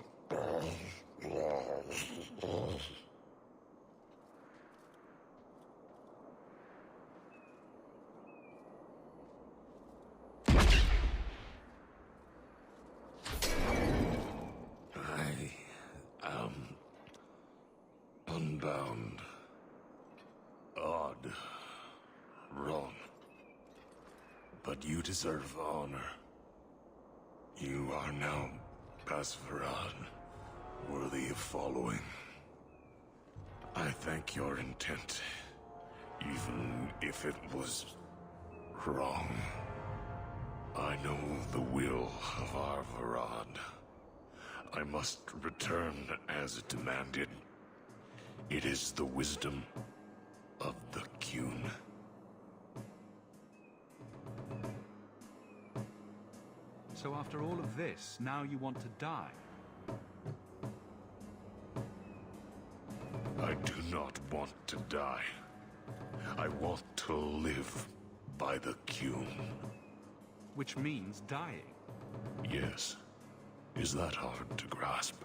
am unbound. Odd. Wrong. But you deserve honor. You are now Pasvarad, worthy of following. I thank your intent, even if it was wrong. I know the will of Arvarad. I must return as demanded. It is the wisdom of the Qun. So after all of this, now you want to die? I do not want to die. I want to live by the Qun. Which means dying. Yes. Is that hard to grasp?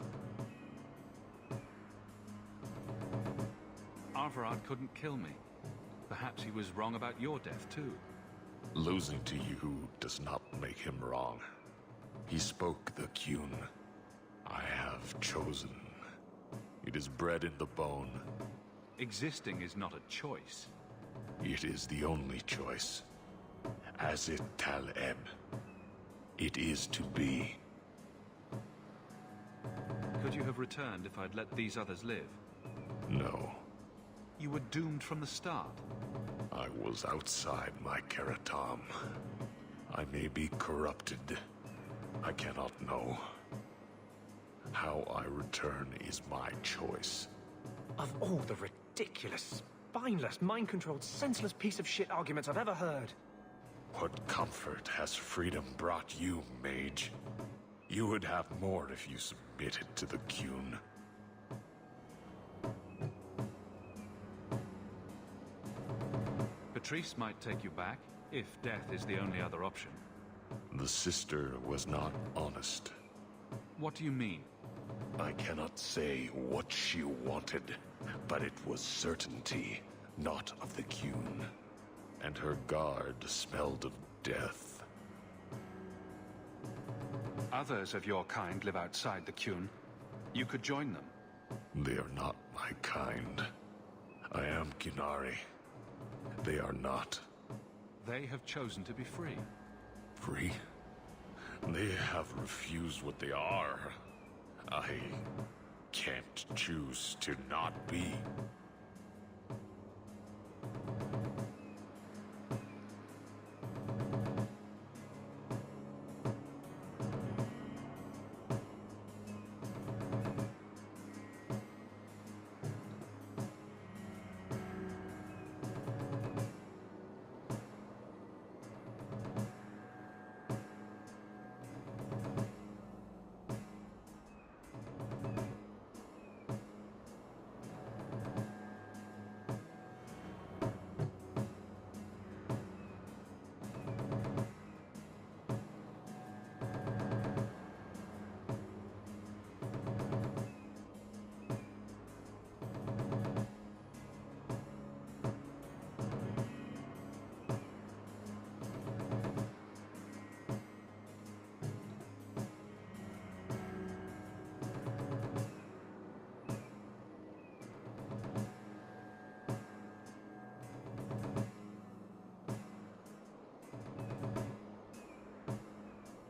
Arvarad couldn't kill me. Perhaps he was wrong about your death, too. Losing to you does not make him wrong. He spoke the Qun. I have chosen. It is bred in the bone. Existing is not a choice. It is the only choice. As it Taleb. It is to be. Could you have returned if I'd let these others live? No. You were doomed from the start. I was outside my Keratam. I may be corrupted. I cannot know. How I return is my choice. Of all the ridiculous, spineless, mind-controlled, senseless piece of shit arguments I've ever heard. What comfort has freedom brought you, mage? You would have more if you submitted to the Qun. Patrice might take you back, if death is the only other option. The sister was not honest. What do you mean? I cannot say what she wanted, but it was certainty, not of the Qun. And her guard smelled of death. Others of your kind live outside the Qun. You could join them. They are not my kind. I am Qunari. They are not. They have chosen to be free. Free? They have refused what they are. I can't choose to not be.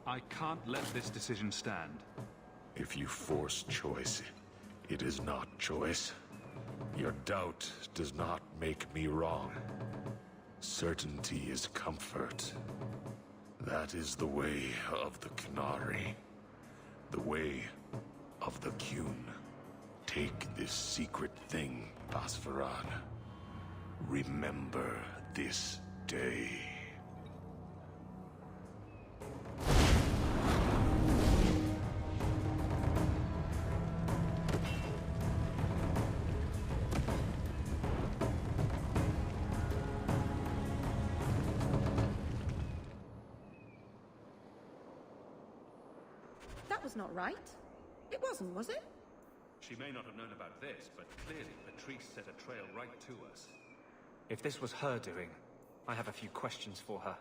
I can't let this decision stand. If you force choice, it is not choice. Your doubt does not make me wrong. Certainty is comfort. That is the way of the Qunari. The way of the Qun. Take this secret thing, Pasvarad. Remember this day. That was not right. It wasn't, was it? She may not have known about this, but clearly Patrice set a trail right to us. If this was her doing, I have a few questions for her.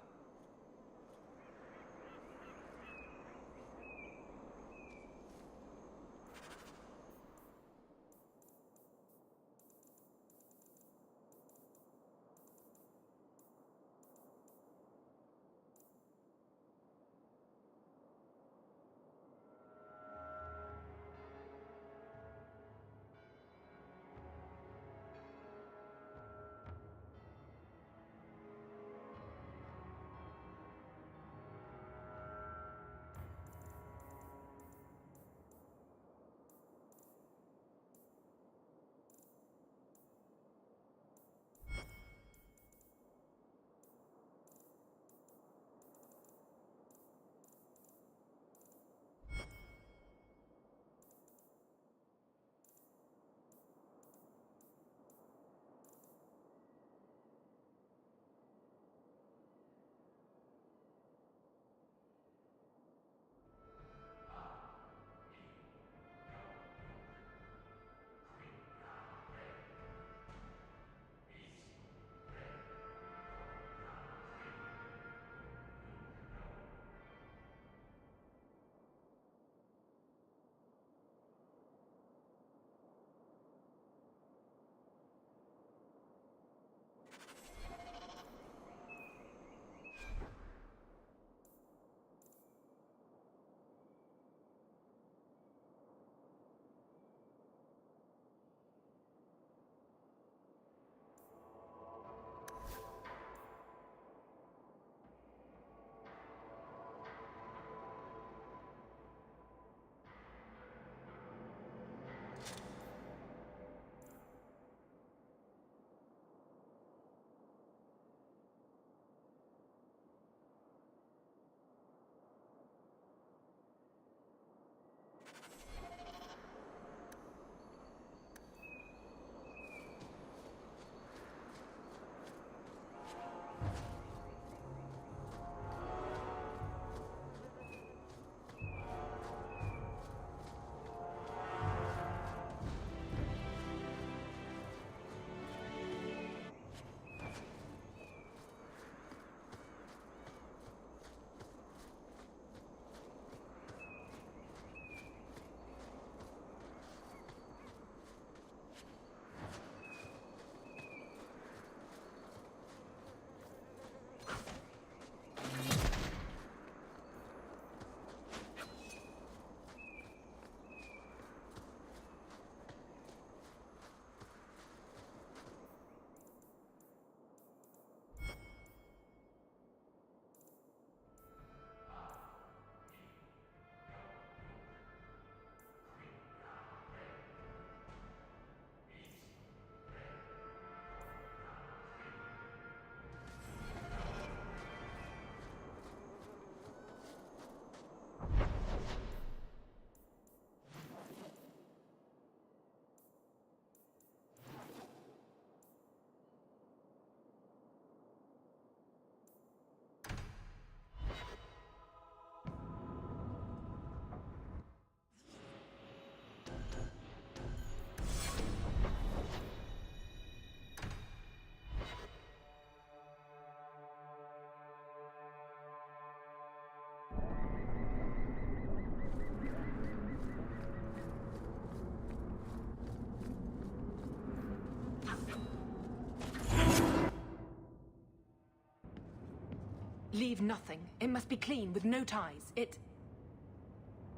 Leave nothing. It must be clean, with no ties.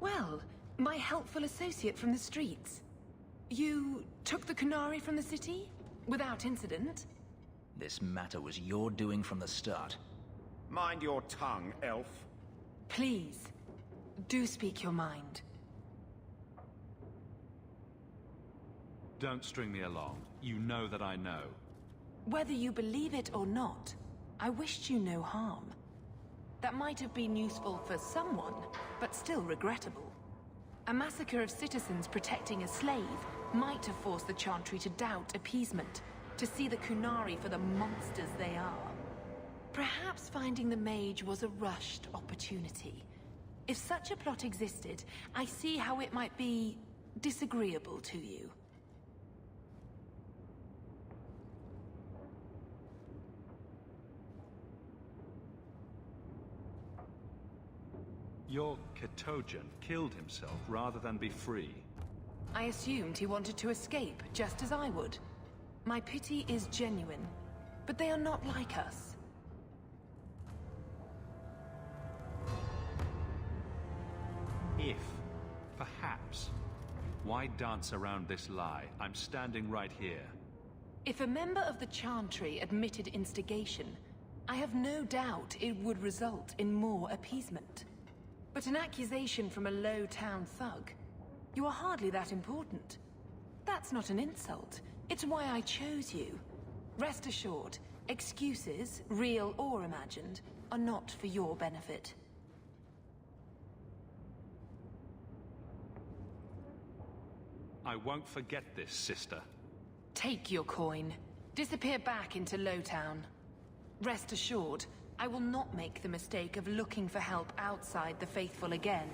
Well, my helpful associate from the streets. You took the Qunari from the city? Without incident? This matter was your doing from the start. Mind your tongue, elf. Please, do speak your mind. Don't string me along. You know that I know. Whether you believe it or not, I wished you no harm. That might have been useful for someone, but still regrettable. A massacre of citizens protecting a slave might have forced the Chantry to doubt appeasement, to see the Qunari for the monsters they are. Perhaps finding the mage was a rushed opportunity. If such a plot existed, I see how it might be disagreeable to you. Your Ketogen killed himself rather than be free. I assumed he wanted to escape, just as I would. My pity is genuine, but they are not like us. If, perhaps, why dance around this lie? I'm standing right here. If a member of the Chantry admitted instigation, I have no doubt it would result in more appeasement. But an accusation from a low-town thug? You are hardly that important. That's not an insult. It's why I chose you. Rest assured, excuses, real or imagined, are not for your benefit. I won't forget this, sister. Take your coin. Disappear back into Lowtown. Rest assured, I will not make the mistake of looking for help outside the Faithful again.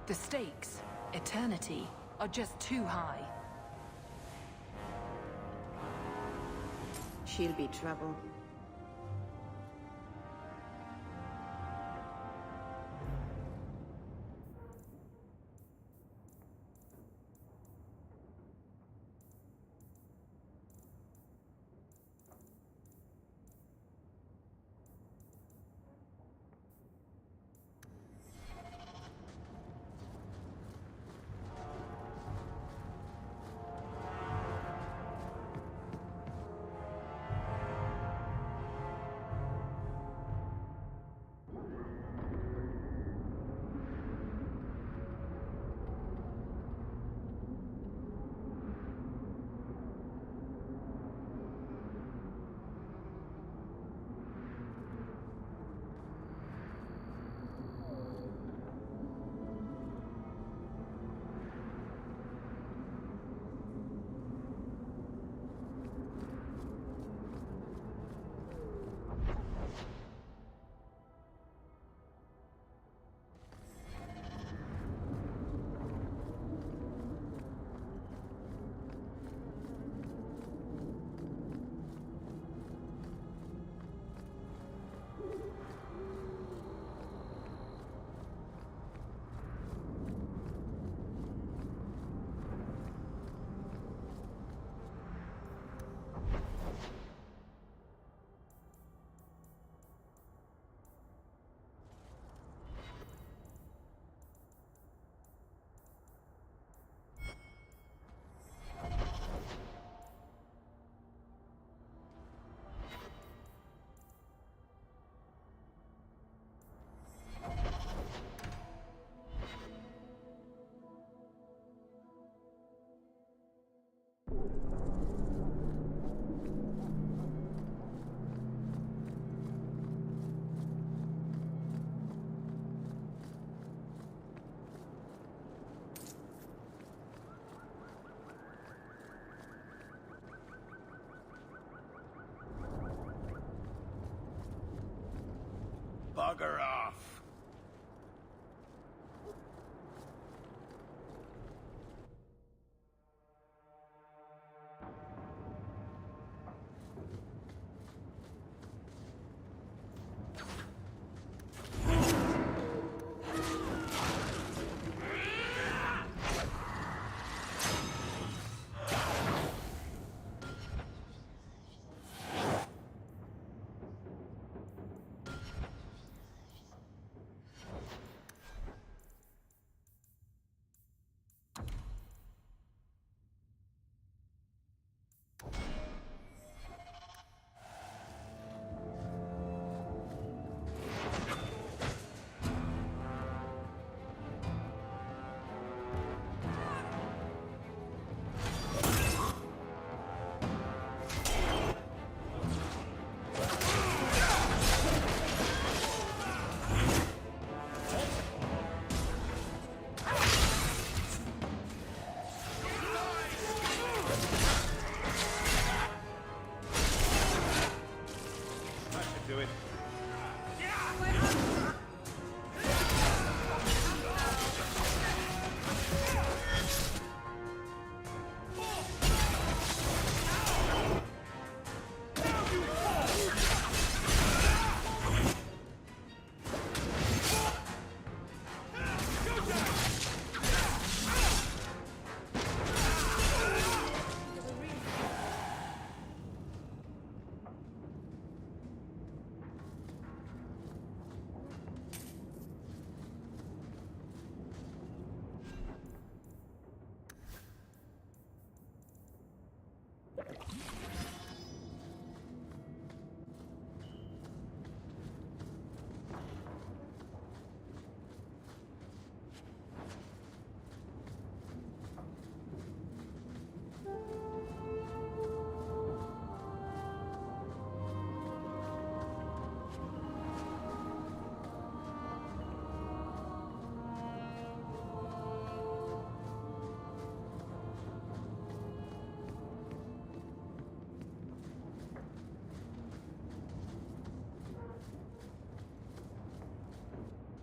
The stakes, eternity, are just too high. She'll be trouble.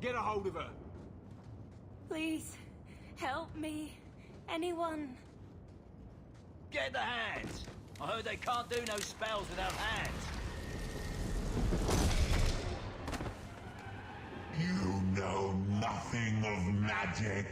Get a hold of her. Please, help me. Anyone. Get the hands! I heard they can't do no spells without hands. You know nothing of magic.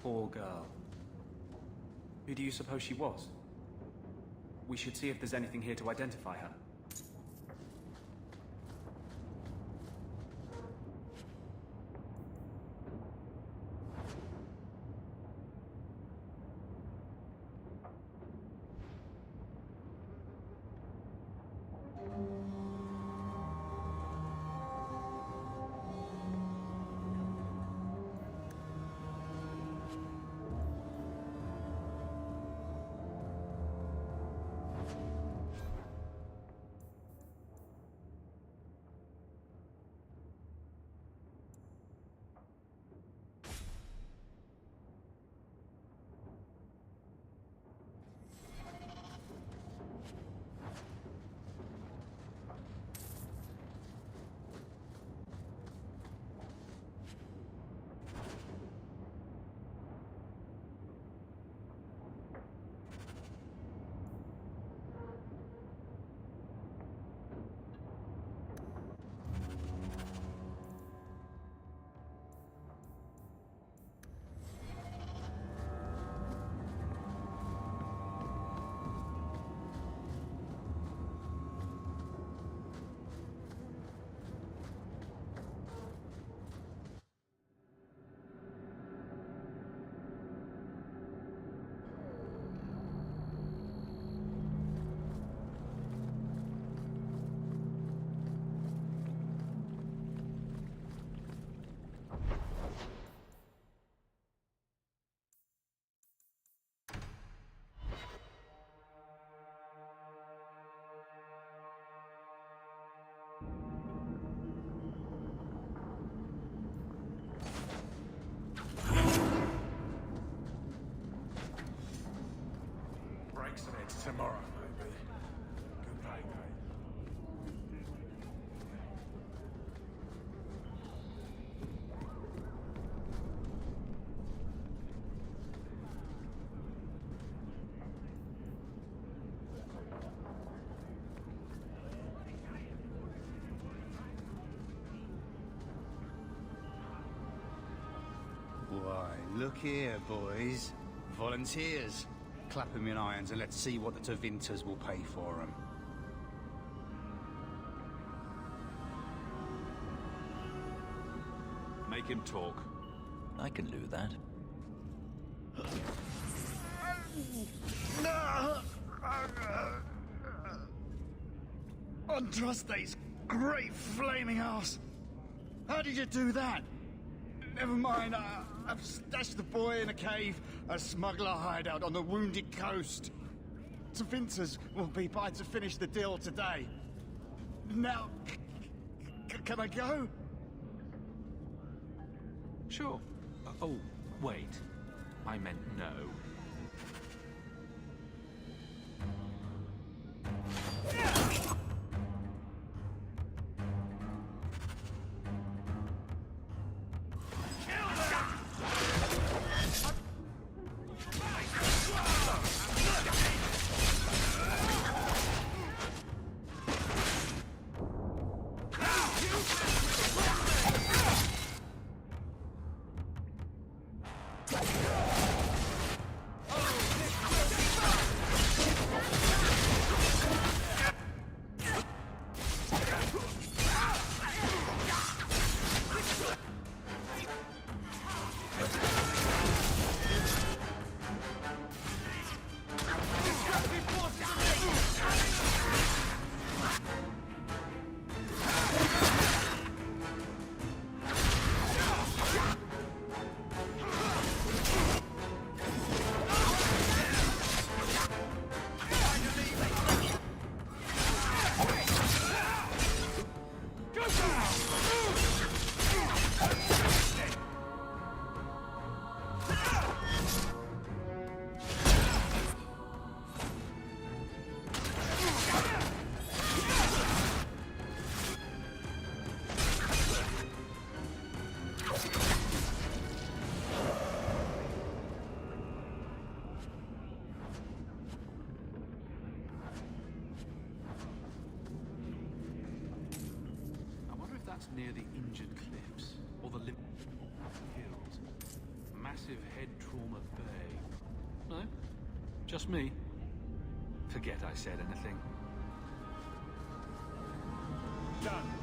Poor girl. Who do you suppose she was? We should see if there's anything here to identify her. Tomorrow, maybe. Good day, mate. Look here, boys. Volunteers. Clap 'em in irons and let's see what the Tevinters will pay for 'em. Make him talk. I can do that. Andraste's great flaming ass! How did you do that? Never mind, I've stashed the boy in a cave, a smuggler hideout on the Wounded Coast. Tevinters will be by to finish the deal today. Now, can I go? Sure. Oh, wait. I meant no. That's near the Injured Cliffs, or the Hills. Massive head trauma bay. No? Just me? Forget I said anything. Done.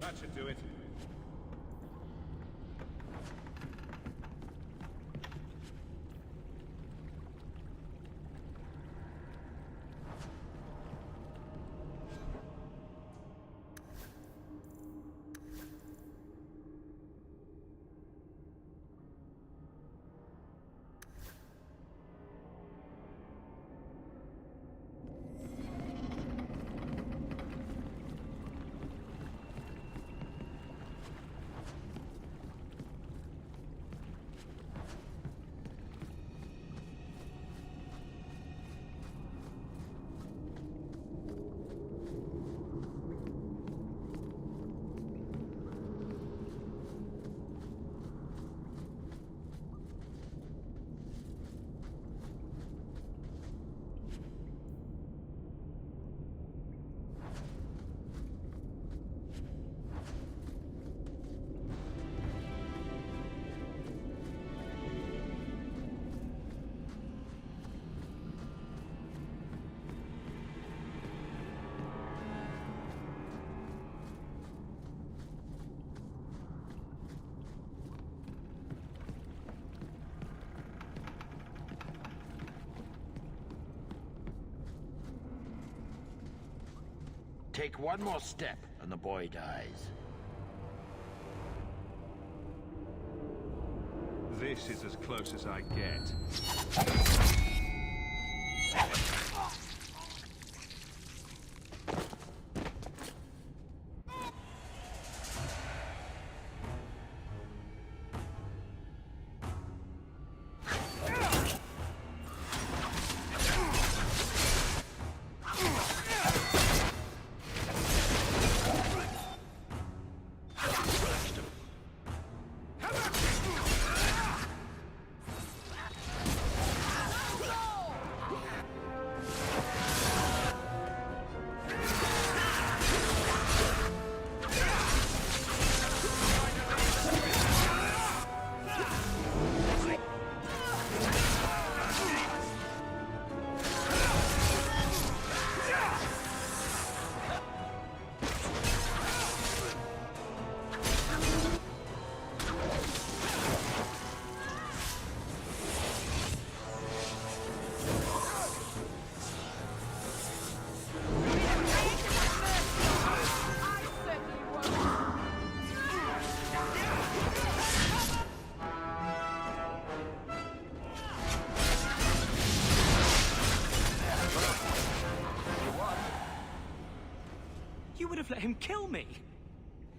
That should do it. Take one more step, and the boy dies. This is as close as I get. Let him kill me.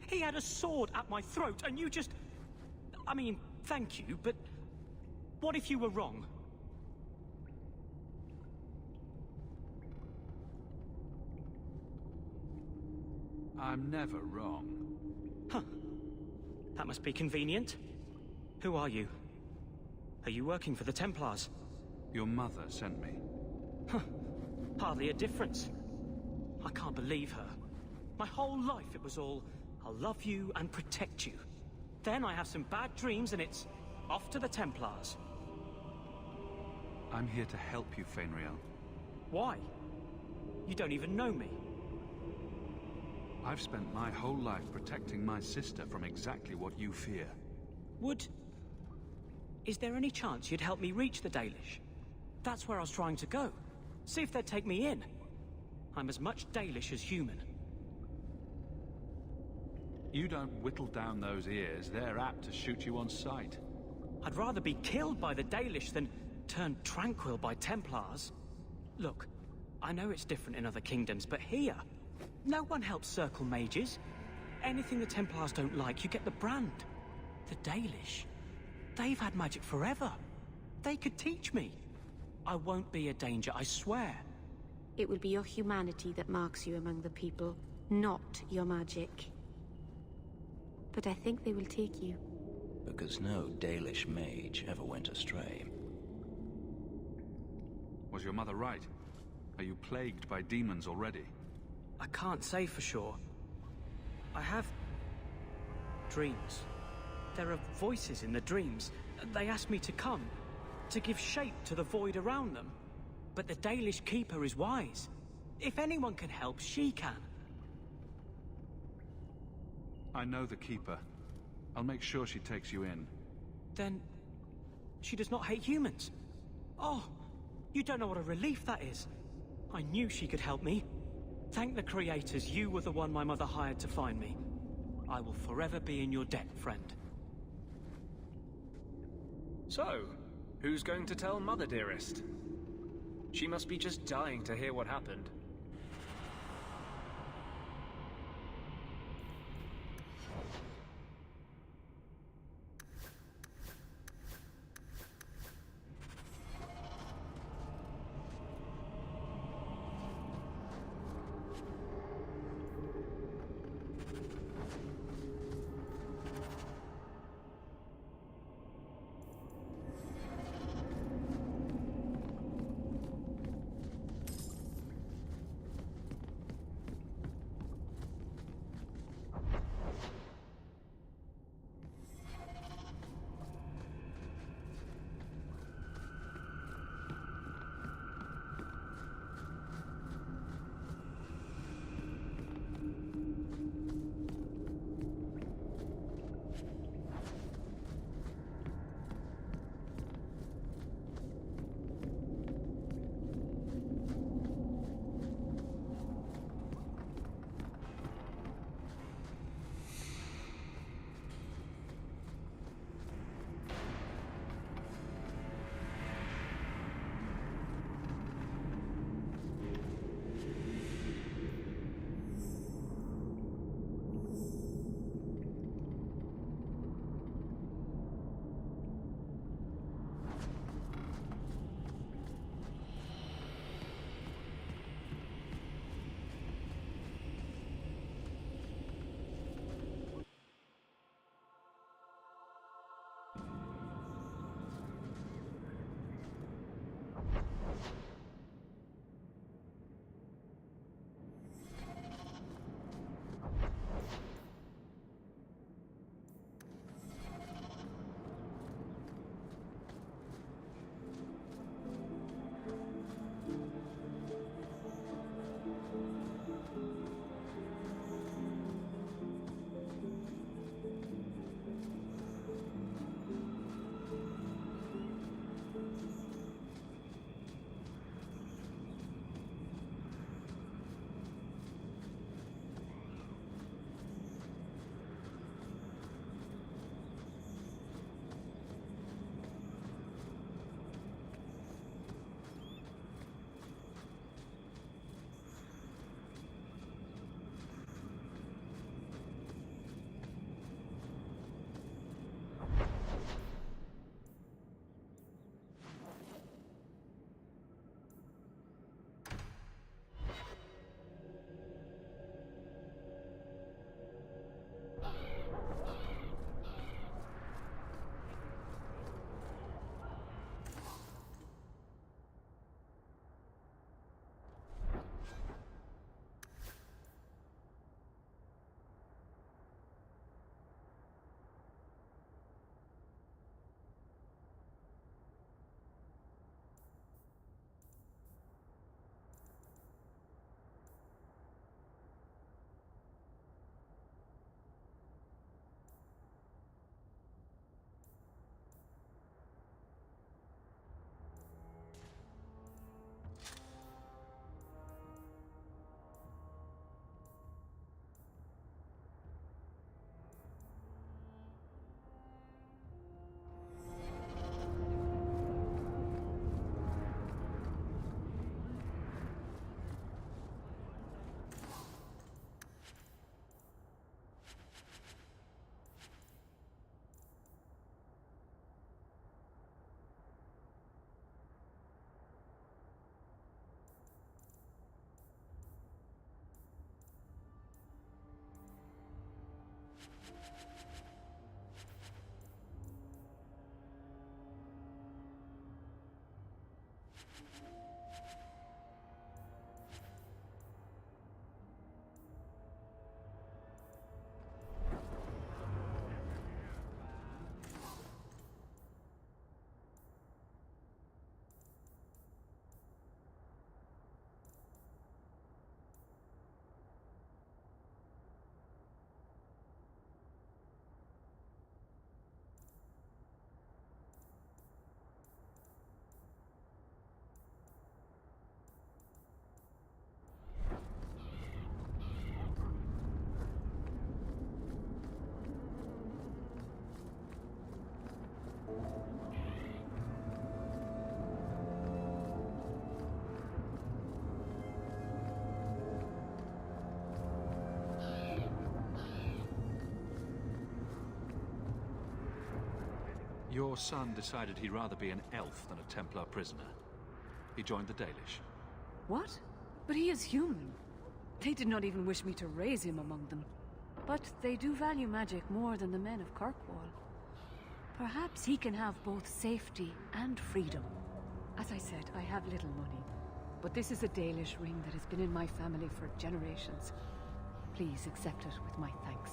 He had a sword at my throat, and you just... I mean, thank you, but what if you were wrong? I'm never wrong. Huh. That must be convenient. Who are you? Are you working for the Templars? Your mother sent me. Huh. Hardly a difference. I can't believe her. My whole life it was all, I'll love you and protect you. Then I have some bad dreams and it's off to the Templars. I'm here to help you, Feynriel. Why? You don't even know me. I've spent my whole life protecting my sister from exactly what you fear. Is there any chance you'd help me reach the Dalish? That's where I was trying to go. See if they'd take me in. I'm as much Dalish as human. You don't whittle down those ears, they're apt to shoot you on sight. I'd rather be killed by the Dalish than turned tranquil by Templars. Look, I know it's different in other kingdoms, but here, no one helps circle mages. Anything the Templars don't like, you get the brand. The Dalish, they've had magic forever. They could teach me. I won't be a danger, I swear. It will be your humanity that marks you among the people, not your magic. But I think they will take you. Because no Dalish mage ever went astray. Was your mother right? Are you plagued by demons already? I can't say for sure. I have dreams. There are voices in the dreams. They ask me to come, to give shape to the void around them. But the Dalish Keeper is wise. If anyone can help, she can. I know the Keeper. I'll make sure she takes you in. Then... she does not hate humans. Oh, you don't know what a relief that is. I knew she could help me. Thank the creators, you were the one my mother hired to find me. I will forever be in your debt, friend. So, who's going to tell Mother Dearest? She must be just dying to hear what happened. Your son decided he'd rather be an elf than a Templar prisoner. He joined the Dalish. What? But he is human. They did not even wish me to raise him among them. But they do value magic more than the men of Kirkwall. Perhaps he can have both safety and freedom. As I said, I have little money. But this is a Dalish ring that has been in my family for generations. Please accept it with my thanks.